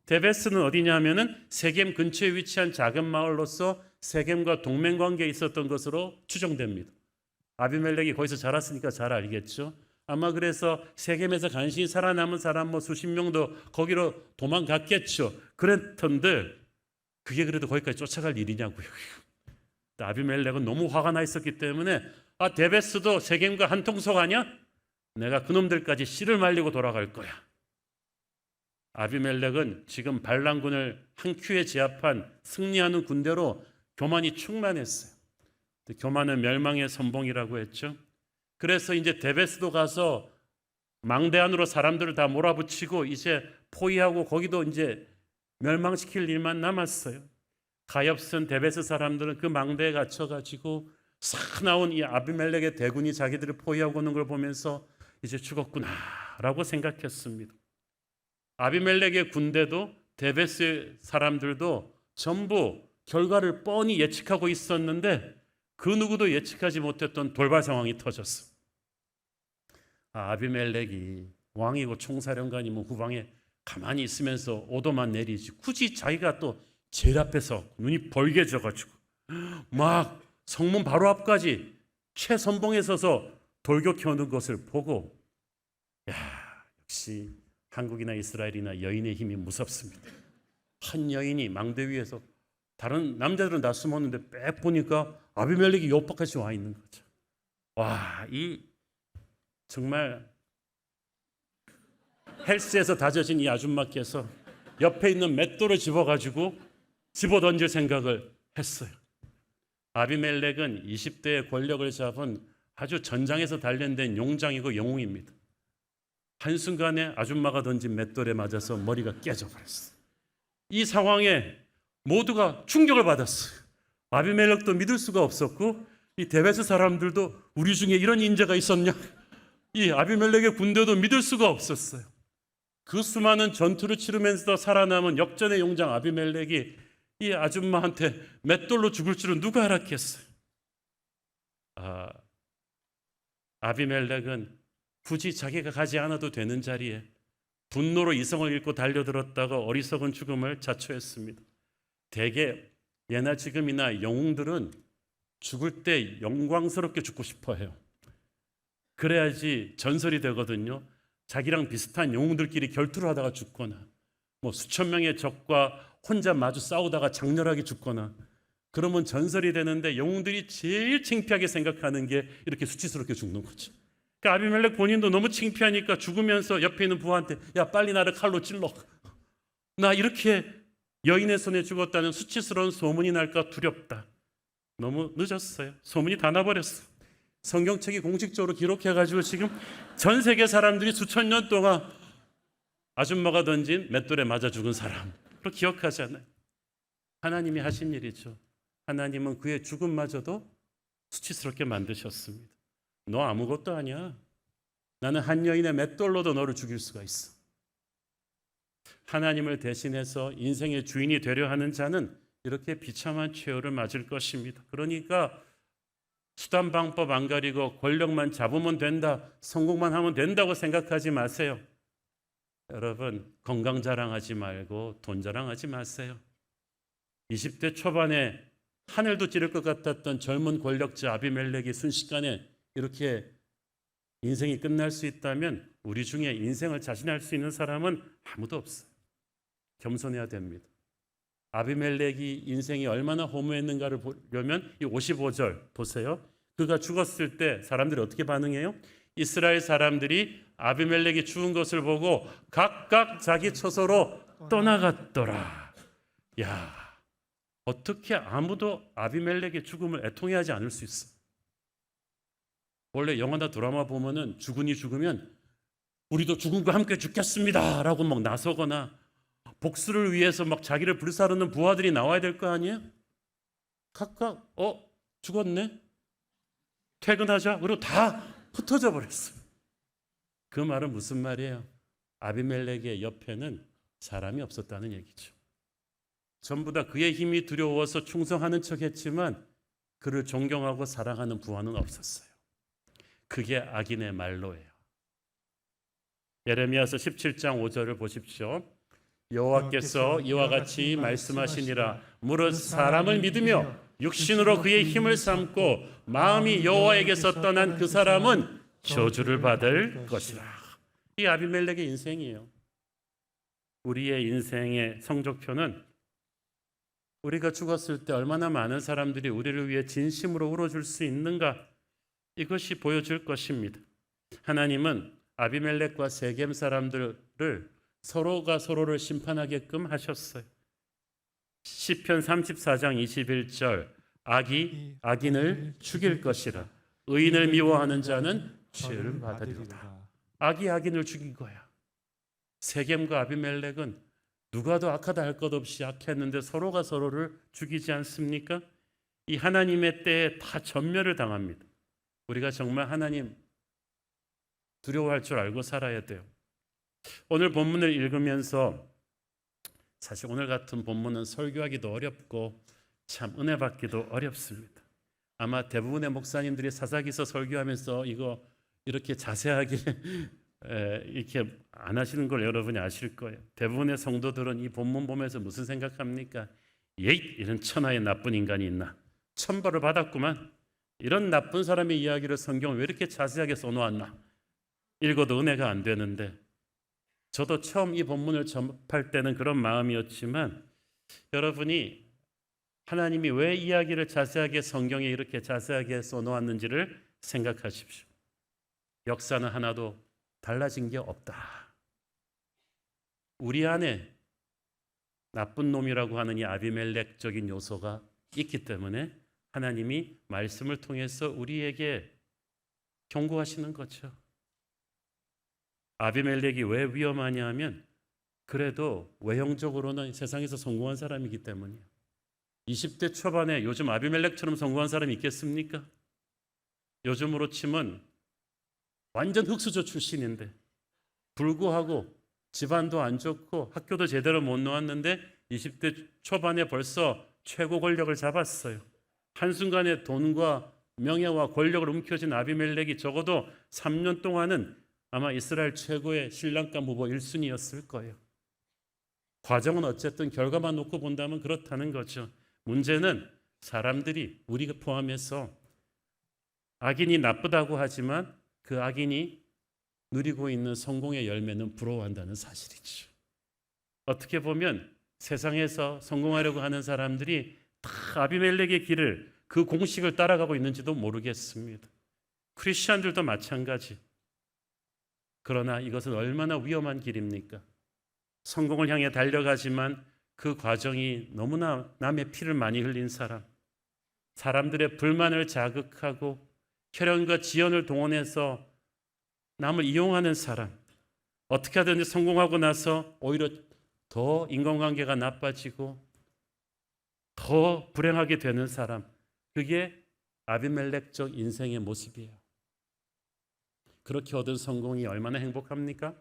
데베스는 어디냐 하면은 세겜 근처에 위치한 작은 마을로서 세겜과 동맹관계에 있었던 것으로 추정됩니다. 아비멜렉이 거기서 자랐으니까 잘 알겠죠. 아마 그래서 세겜에서 간신히 살아남은 사람 수십 명도 거기로 도망갔겠죠. 그랬던데 그게 그래도 거기까지 쫓아갈 일이냐고요. 아비멜렉은 너무 화가 나 있었기 때문에 데베스도 세겜과 한 통속 아니야? 내가 그놈들까지 씨를 말리고 돌아갈 거야. 아비멜렉은 지금 반란군을 한 큐에 제압한 승리하는 군대로 교만이 충만했어요. 교만은 멸망의 선봉이라고 했죠. 그래서 이제 데베스도 가서 망대 안으로 사람들을 다 몰아붙이고 이제 포위하고 거기도 이제 멸망시킬 일만 남았어요. 가엾은 데베스 사람들은 그 망대에 갇혀가지고 사나운 이 아비멜렉의 대군이 자기들을 포위하고 오는 걸 보면서 이제 죽었구나라고 생각했습니다. 아비멜렉의 군대도 데베스 사람들도 전부 결과를 뻔히 예측하고 있었는데 그 누구도 예측하지 못했던 돌발 상황이 터졌어. 아비멜렉이 왕이고 총사령관이면 후방에 가만히 있으면서 오도만 내리지 굳이 자기가 또 제일 앞에서 눈이 벌게져가지고 막 성문 바로 앞까지 최선봉에 서서 돌격해오는 것을 보고 역시 한국이나 이스라엘이나 여인의 힘이 무섭습니다. 한 여인이 망대 위에서 다른 남자들은 다 숨었는데 빽 보니까 아비멜렉이 옆까지 와 있는 거죠. 와, 이 정말 헬스에서 다져진 이 아줌마께서 옆에 있는 맷돌을 집어가지고 집어던질 생각을 했어요. 아비멜렉은 20대의 권력을 잡은 아주 전장에서 단련된 용장이고 영웅입니다. 한순간에 아줌마가 던진 맷돌에 맞아서 머리가 깨져버렸어요. 이 상황에 모두가 충격을 받았어요. 아비멜렉도 믿을 수가 없었고 이 데베스 사람들도 우리 중에 이런 인재가 있었냐? 이 아비멜렉의 군대도 믿을 수가 없었어요. 그 수많은 전투를 치르면서 살아남은 역전의 용장 아비멜렉이 이 아줌마한테 맷돌로 죽을 줄은 누가 알았겠어요. 아비멜렉은 굳이 자기가 가지 않아도 되는 자리에 분노로 이성을 잃고 달려들었다가 어리석은 죽음을 자초했습니다. 대개 예나 지금이나 영웅들은 죽을 때 영광스럽게 죽고 싶어 해요. 그래야지 전설이 되거든요. 자기랑 비슷한 영웅들끼리 결투를 하다가 죽거나 뭐 수천 명의 적과 혼자 마주 싸우다가 장렬하게 죽거나 그러면 전설이 되는데, 영웅들이 제일 창피하게 생각하는 게 이렇게 수치스럽게 죽는 거죠. 그러니까 아비멜렉 본인도 너무 창피하니까 죽으면서 옆에 있는 부하한테 야 빨리 나를 칼로 찔러, 나 이렇게 여인의 손에 죽었다는 수치스러운 소문이 날까 두렵다. 너무 늦었어요. 소문이 다 나버렸어. 성경책이 공식적으로 기록해가지고 지금 전 세계 사람들이 수천 년 동안 아줌마가 던진 맷돌에 맞아 죽은 사람으로 기억하잖아요. 하나님이 하신 일이죠. 하나님은 그의 죽음마저도 수치스럽게 만드셨습니다. 너 아무것도 아니야. 나는 한 여인의 맷돌로도 너를 죽일 수가 있어. 하나님을 대신해서 인생의 주인이 되려 하는 자는 이렇게 비참한 최후를 맞을 것입니다. 그러니까 수단 방법 안 가리고 권력만 잡으면 된다, 성공만 하면 된다고 생각하지 마세요. 여러분, 건강 자랑하지 말고 돈 자랑하지 마세요. 20대 초반에 하늘도 찌를 것 같았던 젊은 권력자 아비멜렉이 순식간에 이렇게 인생이 끝날 수 있다면 우리 중에 인생을 자신할 수 있는 사람은 아무도 없어요. 겸손해야 됩니다. 아비멜렉이 인생이 얼마나 허무했는가를 보려면 이 55절 보세요. 그가 죽었을 때 사람들이 어떻게 반응해요? 이스라엘 사람들이 아비멜렉이 죽은 것을 보고 각각 자기 처소로 떠나갔더라. 야, 어떻게 아무도 아비멜렉의 죽음을 애통해하지 않을 수 있어? 원래 영화나 드라마 보면은 죽은이 죽으면 우리도 죽음과 함께 죽겠습니다 라고 막 나서거나 복수를 위해서 막 자기를 불사르는 부하들이 나와야 될 거 아니에요? 각각 죽었네? 퇴근하자. 그리고 다 흩어져 버렸어요. 그 말은 무슨 말이에요? 아비멜렉의 옆에는 사람이 없었다는 얘기죠. 전부 다 그의 힘이 두려워서 충성하는 척했지만 그를 존경하고 사랑하는 부하는 없었어요. 그게 악인의 말로예요. 예레미야서 17장 5절을 보십시오. 여호와께서 이와 같이 말씀하시니라. 무릇 사람을 믿으며 육신으로 그의 힘을 삼고 마음이 여호와에게서 떠난 그 사람은 저주를 받을 것이라. 이 아비멜렉의 인생이에요. 우리의 인생의 성적표는 우리가 죽었을 때 얼마나 많은 사람들이 우리를 위해 진심으로 울어줄 수 있는가, 이것이 보여줄 것입니다. 하나님은 아비멜렉과 세겜 사람들을 서로가 서로를 심판하게끔 하셨어요. 시편 34장 21절 악이 악인을 죽일 것이라. 의인을 미워하는 자는 죄를 받으리로다. 악이 악인을 죽인 거야. 세겜과 아비멜렉은 누가 더 악하다 할 것 없이 악했는데 서로가 서로를 죽이지 않습니까? 이 하나님의 때에 다 전멸을 당합니다. 우리가 정말 하나님 두려워할 줄 알고 살아야 돼요. 오늘 본문을 읽으면서 사실 오늘 같은 본문은 설교하기도 어렵고 참 은혜 받기도 어렵습니다. 아마 대부분의 목사님들이 사사기서 설교하면서 이거 이렇게 자세하게 이렇게 안 하시는 걸 여러분이 아실 거예요. 대부분의 성도들은 이 본문 보면서 무슨 생각합니까? 예이, 이런 천하의 나쁜 인간이 있나? 천벌을 받았구만. 이런 나쁜 사람의 이야기를 성경을 왜 이렇게 자세하게 써놓았나? 읽어도 은혜가 안 되는데, 저도 처음 이 본문을 접할 때는 그런 마음이었지만 여러분이 하나님이 왜 이야기를 자세하게 성경에 이렇게 자세하게 써놓았는지를 생각하십시오. 역사는 하나도 달라진 게 없다. 우리 안에 나쁜 놈이라고 하는 이 아비멜렉적인 요소가 있기 때문에 하나님이 말씀을 통해서 우리에게 경고하시는 거죠. 아비멜렉이 왜 위험하냐 하면 그래도 외형적으로는 세상에서 성공한 사람이기 때문이에요. 20대 초반에 요즘 아비멜렉처럼 성공한 사람이 있겠습니까? 요즘으로 치면 완전 흙수저 출신인데 불구하고 집안도 안 좋고 학교도 제대로 못 나왔는데 20대 초반에 벌써 최고 권력을 잡았어요. 한순간에 돈과 명예와 권력을 움켜쥔 아비멜렉이 적어도 3년 동안은 아마 이스라엘 최고의 신랑감 후보 1순위였을 거예요. 과정은 어쨌든 결과만 놓고 본다면 그렇다는 거죠. 문제는 사람들이, 우리가 포함해서 악인이 나쁘다고 하지만 그 악인이 누리고 있는 성공의 열매는 부러워한다는 사실이죠. 어떻게 보면 세상에서 성공하려고 하는 사람들이 다 아비멜렉의 길을, 그 공식을 따라가고 있는지도 모르겠습니다. 크리스천들도 마찬가지. 그러나 이것은 얼마나 위험한 길입니까? 성공을 향해 달려가지만 그 과정이 너무나 남의 피를 많이 흘린 사람, 사람들의 불만을 자극하고 혈연과 지연을 동원해서 남을 이용하는 사람, 어떻게 하든지 성공하고 나서 오히려 더 인간관계가 나빠지고 더 불행하게 되는 사람, 그게 아비멜렉적 인생의 모습이에요. 그렇게 얻은 성공이 얼마나 행복합니까?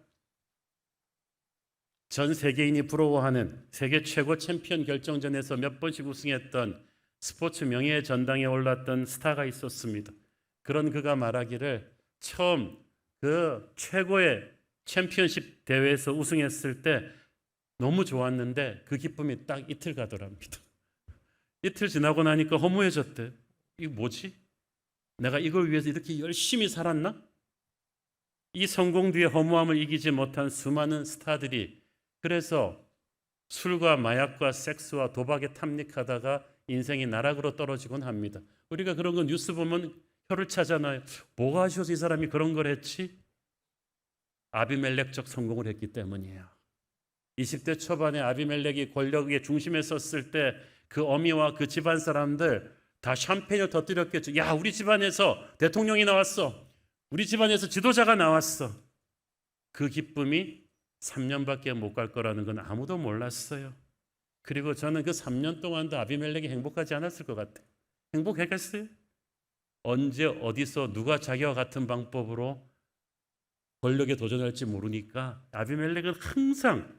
전 세계인이 부러워하는 세계 최고 챔피언 결정전에서 몇 번씩 우승했던 스포츠 명예의 전당에 올랐던 스타가 있었습니다. 그런 그가 말하기를 처음 그 최고의 챔피언십 대회에서 우승했을 때 너무 좋았는데 그 기쁨이 딱 이틀 가더랍니다. 이틀 지나고 나니까 허무해졌대. 이거 뭐지? 내가 이걸 위해서 이렇게 열심히 살았나? 이 성공 뒤에 허무함을 이기지 못한 수많은 스타들이 그래서 술과 마약과 섹스와 도박에 탐닉하다가 인생이 나락으로 떨어지곤 합니다. 우리가 그런 거 뉴스 보면 혀를 차잖아요. 뭐가 아쉬워서 이 사람이 그런 걸 했지? 아비멜렉적 성공을 했기 때문이에요. 20대 초반에 아비멜렉이 권력의 중심에 섰을 때 그 어미와 그 집안 사람들 다 샴페인을 터뜨렸겠죠. 야, 우리 집안에서 대통령이 나왔어. 우리 집안에서 지도자가 나왔어. 그 기쁨이 3년밖에 못 갈 거라는 건 아무도 몰랐어요. 그리고 저는 그 3년 동안도 아비멜렉이 행복하지 않았을 것 같아요. 행복했겠어요? 언제 어디서 누가 자기와 같은 방법으로 권력에 도전할지 모르니까 아비멜렉은 항상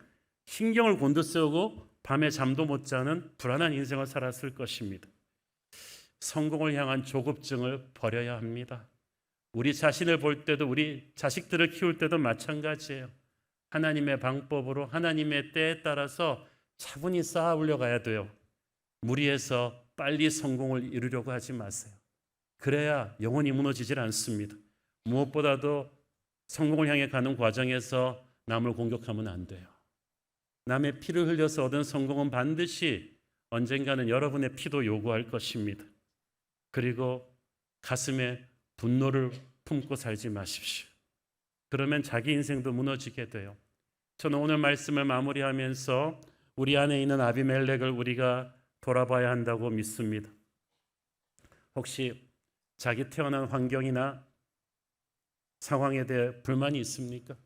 신경을 곤두세우고 밤에 잠도 못 자는 불안한 인생을 살았을 것입니다. 성공을 향한 조급증을 버려야 합니다. 우리 자신을 볼 때도 우리 자식들을 키울 때도 마찬가지예요. 하나님의 방법으로 하나님의 때에 따라서 차분히 쌓아 올려가야 돼요. 무리해서 빨리 성공을 이루려고 하지 마세요. 그래야 영원히 무너지질 않습니다. 무엇보다도 성공을 향해 가는 과정에서 남을 공격하면 안 돼요. 남의 피를 흘려서 얻은 성공은 반드시 언젠가는 여러분의 피도 요구할 것입니다. 그리고 가슴에 분노를 품고 살지 마십시오. 그러면 자기 인생도 무너지게 돼요. 저는 오늘 말씀을 마무리하면서 우리 안에 있는 아비멜렉을 우리가 돌아봐야 한다고 믿습니다. 혹시 자기 태어난 환경이나 상황에 대해 불만이 있습니까?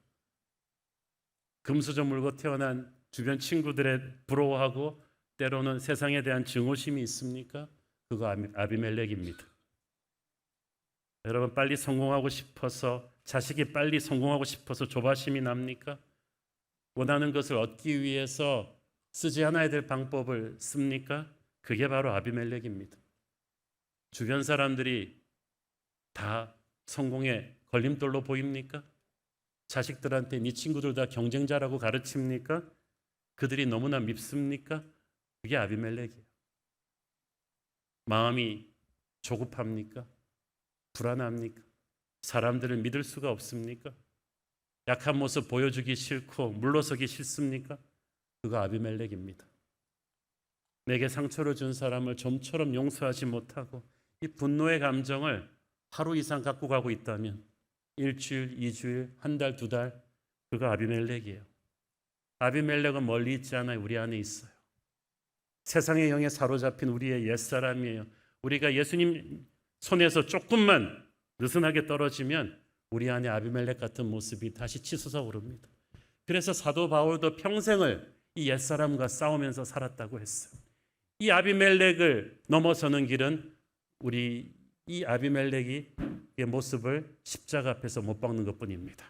금수저 물고 태어난 주변 친구들의 부러워하고 때로는 세상에 대한 증오심이 있습니까? 그거 아비멜렉입니다. 여러분, 빨리 성공하고 싶어서, 자식이 빨리 성공하고 싶어서 조바심이 납니까? 원하는 것을 얻기 위해서 쓰지 않아야 될 방법을 씁니까? 그게 바로 아비멜렉입니다. 주변 사람들이 다 성공의 걸림돌로 보입니까? 자식들한테 네 친구들 다 경쟁자라고 가르칩니까? 그들이 너무나 밉습니까? 그게 아비멜렉이에요. 마음이 조급합니까? 불안합니까? 사람들을 믿을 수가 없습니까? 약한 모습 보여주기 싫고 물러서기 싫습니까? 그거 아비멜렉입니다. 내게 상처를 준 사람을 좀처럼 용서하지 못하고 이 분노의 감정을 하루 이상 갖고 가고 있다면 일주일, 2주일, 한 달, 2달, 그거 아비멜렉이에요. 아비멜렉은 멀리 있지 않아요. 우리 안에 있어요. 세상의 영에 사로잡힌 우리의 옛사람이에요. 우리가 예수님 손에서 조금만 느슨하게 떨어지면 우리 안에 아비멜렉 같은 모습이 다시 치솟아 오릅니다. 그래서 사도 바울도 평생을 이 옛사람과 싸우면서 살았다고 했어요. 이 아비멜렉을 넘어서는 길은 우리 이 아비멜렉이 의 모습을 십자가 앞에서 못 박는 것뿐입니다.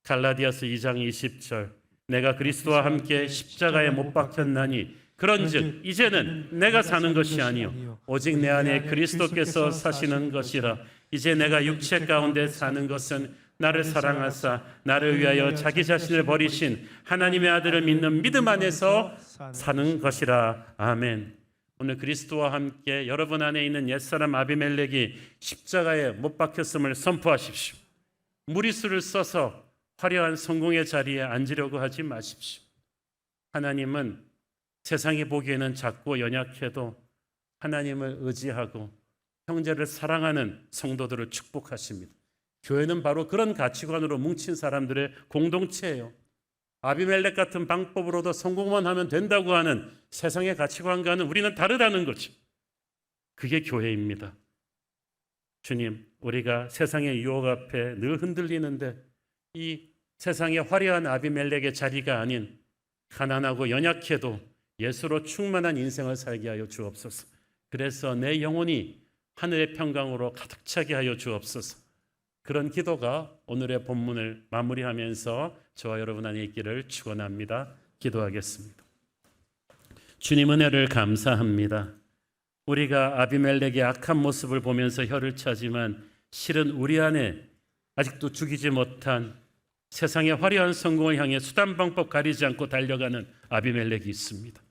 갈라디아서 2장 20절 내가 그리스도와 함께 십자가에 못 박혔나니 그런즉 이제는 내가 사는 것이 아니요 오직 내 안에 그리스도께서 사시는 것이라. 이제 내가 육체 가운데 사는 것은 나를 사랑하사 나를 위하여 자기 자신을 버리신 하나님의 아들을 믿는 믿음 안에서 사는 것이라. 아멘. 오늘 그리스도와 함께 여러분 안에 있는 옛사람 아비멜렉이 십자가에 못 박혔음을 선포하십시오. 무리수를 써서 화려한 성공의 자리에 앉으려고 하지 마십시오. 하나님은 세상이 보기에는 작고 연약해도 하나님을 의지하고 형제를 사랑하는 성도들을 축복하십니다. 교회는 바로 그런 가치관으로 뭉친 사람들의 공동체예요. 아비멜렉 같은 방법으로도 성공만 하면 된다고 하는 세상의 가치관과는 우리는 다르다는 거죠. 그게 교회입니다. 주님, 우리가 세상의 유혹 앞에 늘 흔들리는데 이 세상의 화려한 아비멜렉의 자리가 아닌 가난하고 연약해도 예수로 충만한 인생을 살게 하여 주옵소서. 그래서 내 영혼이 하늘의 평강으로 가득 차게 하여 주옵소서. 그런 기도가 오늘의 본문을 마무리하면서 저와 여러분 안에 있기를 축원합니다. 기도하겠습니다. 주님 은혜를 감사합니다. 우리가 아비멜렉의 악한 모습을 보면서 혀를 차지만 실은 우리 안에 아직도 죽이지 못한 세상의 화려한 성공을 향해 수단 방법 가리지 않고 달려가는 아비멜렉이 있습니다.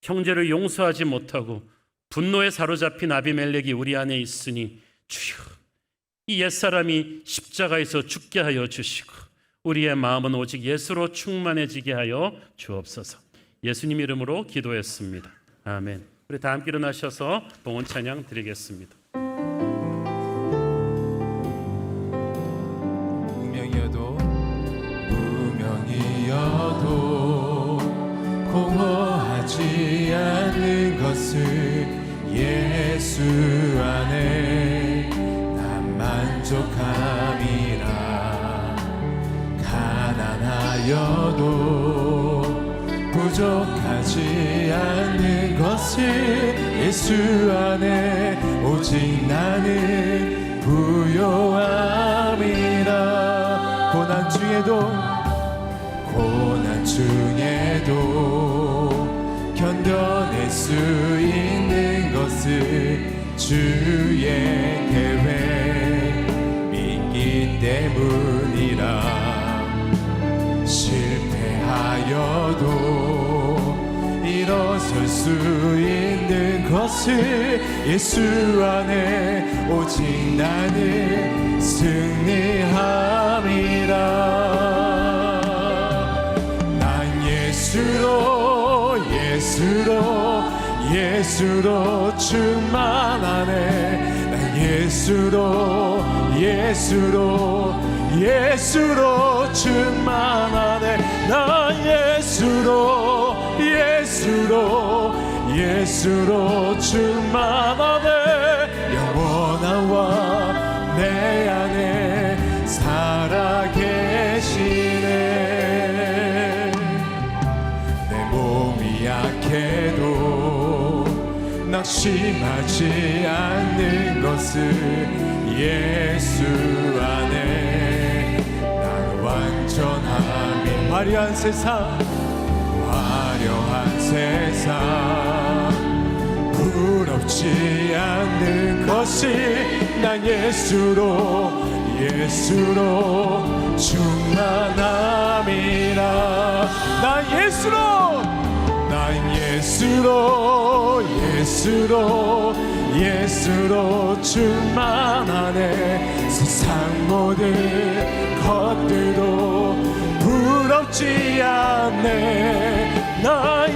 형제를 용서하지 못하고 분노에 사로잡힌 아비멜렉이 우리 안에 있으니 주여, 이 옛사람이 십자가에서 죽게 하여 주시고 우리의 마음은 오직 예수로 충만해지게 하여 주옵소서. 예수님 이름으로 기도했습니다. 아멘. 우리 다 함께 일어나셔서 봉헌 찬양 드리겠습니다. 무명이어도 공허하지 않는 것을 예수 안에 난 만족함이라. 가난하여도 부족하지 않는 것을 예수 안에 오직 나는 부요함이라. 고난 중에도 견뎌낼 수 있는 것을 주의 계획 믿기 때문이라. 실패하여도 일어설 수 있는 것을 예수 안에 오직 나는 승리함이라. 난 예수로 충만하네. 난 예수로 충만하네. 난 예수로 충만하네. 영원한와 내 안에 살아계시네. 내 몸이 약해도 낙심하지 않는 것을 예수 안에 난 완전함이. 화려한 세상 부럽지 않는 것이 난 예수로 충만함이라. 난 예수로 충만하네. 세상 모든 것들도 부럽지 않네. 나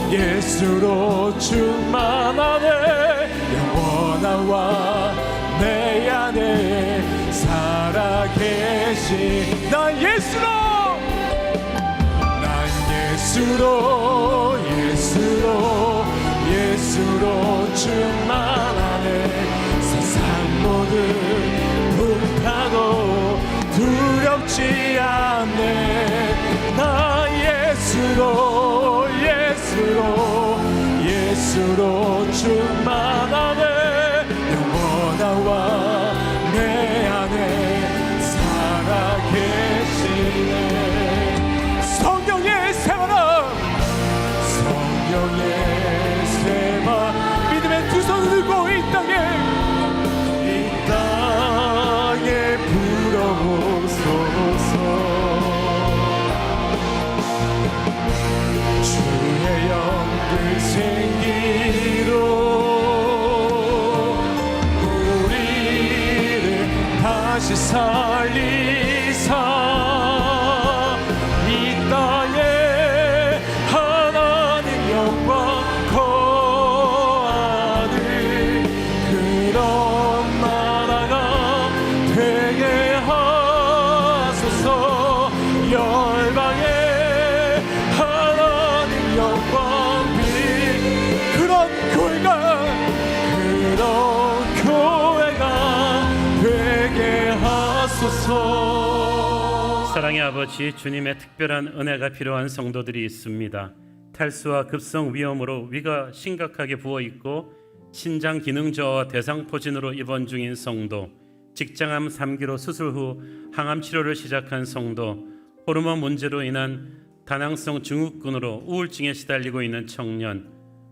예수로 충만하네. 영원한와 내 안에 살아계시. 난 예수로 충만하네. 세상 모든 풍파도 두렵지 않네. 나 예수로 다시 살리사 이 땅에 하나님 영광 거하는 그런 나라가 되게 하소서. 열방에 하나님 영광 빌 그런 교회가 되게 하소서. 사랑의 아버지, 주님의 특별한 은혜가 필요한 성도들이 있습니다. 탈수와 급성 위염으로 위가 심각하게 부어있고 신장 기능 저하와 대상포진으로 입원 중인 성도, 직장암 3기로 수술 후 항암 치료를 시작한 성도, 호르몬 문제로 인한 다낭성 증후군으로 우울증에 시달리고 있는 청년,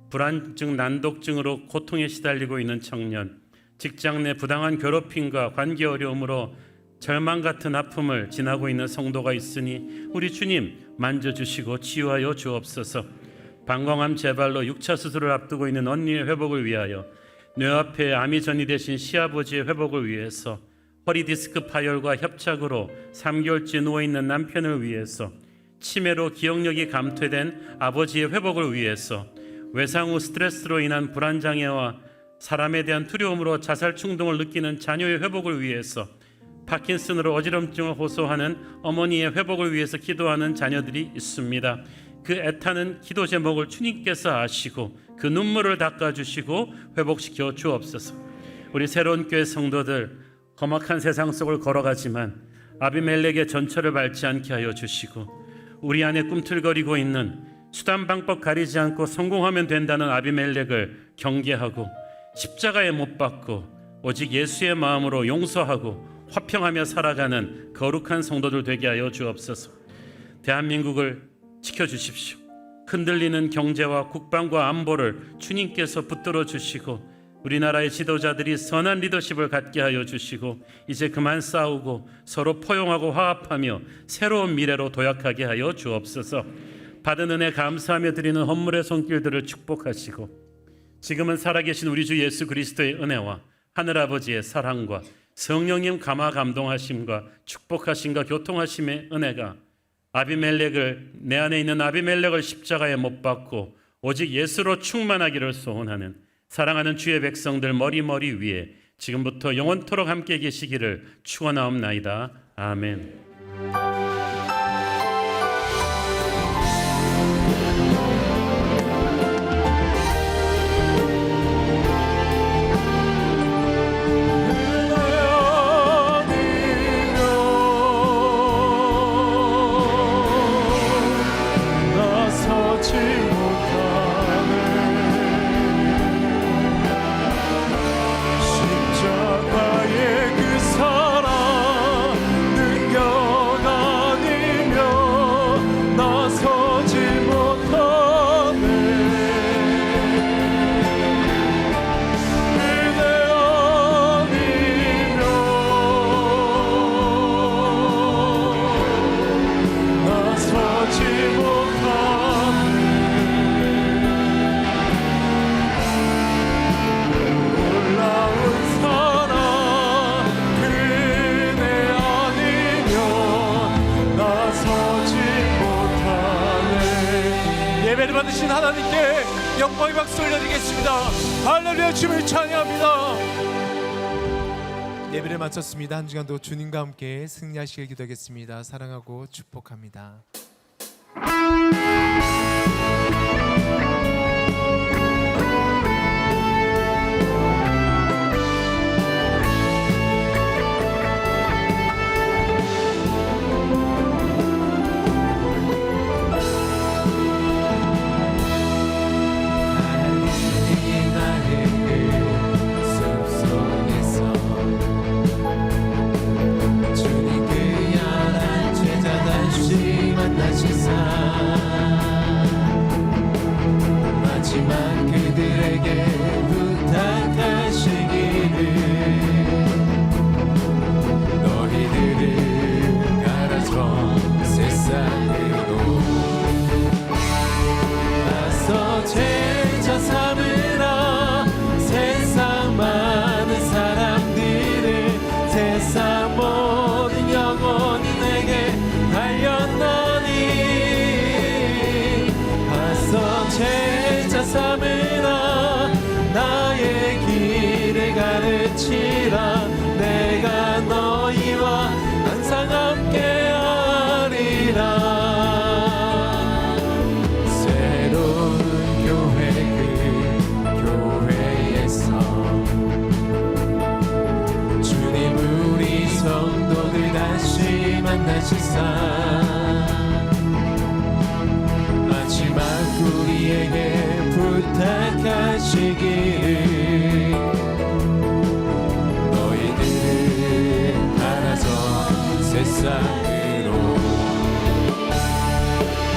불안증 난독증으로 고통에 시달리고 있는 청년, 직장 내 부당한 괴롭힘과 관계 어려움으로 절망 같은 아픔을 지나고 있는 성도가 있으니 우리 주님 만져주시고 치유하여 주옵소서. 방광암 재발로 6차 수술을 앞두고 있는 언니의 회복을 위하여, 뇌화폐 암이 전이되신 시아버지의 회복을 위해서, 허리 디스크 파열과 협착으로 3개월째 누워있는 남편을 위해서, 치매로 기억력이 감퇴된 아버지의 회복을 위해서, 외상 후 스트레스로 인한 불안장애와 사람에 대한 두려움으로 자살 충동을 느끼는 자녀의 회복을 위해서, 파킨슨으로 어지럼증을 호소하는 어머니의 회복을 위해서 기도하는 자녀들이 있습니다. 그 애타는 기도 제목을 주님께서 아시고 그 눈물을 닦아주시고 회복시켜 주옵소서. 우리 새로운 교회 성도들 험악한 세상 속을 걸어가지만 아비멜렉의 전철을 밟지 않게 하여 주시고, 우리 안에 꿈틀거리고 있는 수단 방법 가리지 않고 성공하면 된다는 아비멜렉을 경계하고 십자가에 못 박고 오직 예수의 마음으로 용서하고 화평하며 살아가는 거룩한 성도들 되게 하여 주옵소서. 대한민국을 지켜주십시오. 흔들리는 경제와 국방과 안보를 주님께서 붙들어 주시고, 우리나라의 지도자들이 선한 리더십을 갖게 하여 주시고, 이제 그만 싸우고 서로 포용하고 화합하며 새로운 미래로 도약하게 하여 주옵소서. 받은 은혜 감사하며 드리는 헌물의 손길들을 축복하시고, 지금은 살아계신 우리 주 예수 그리스도의 은혜와 하늘아버지의 사랑과 성령님 감화 감동하심과 축복하심과 교통하심의 은혜가 내 안에 있는 아비멜렉을 십자가에 못 박고 오직 예수로 충만하기를 소원하는 사랑하는 주의 백성들 머리 위에 지금부터 영원토록 함께 계시기를 축원하옵나이다. 아멘. 예배를 받으신 하나님께 영광의 박수 올려드리겠습니다. 할렐루야. 주님을 찬양합니다. 예배를 마쳤습니다. 한 주간도 주님과 함께 승리하시길 기도하겠습니다. 사랑하고 축복합니다. 주님 그 연한 죄자 다시 만나시사 되시사 마지막 우리에게 부탁하시기를 너희들은 알아서 세상으로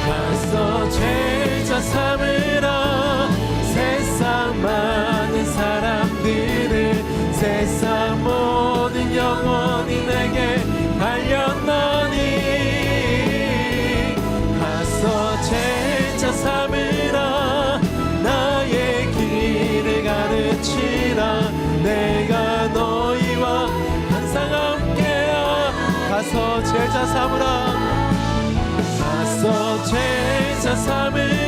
가서 제자 삼으라 세상 많은 사람들을 세상 모든 영혼이 내게 달렸노니 가서 제자 삼으라 나의 길을 가르치라 내가 너희와 항상 함께야 가서 제자 삼으라 가서 제자 삼으라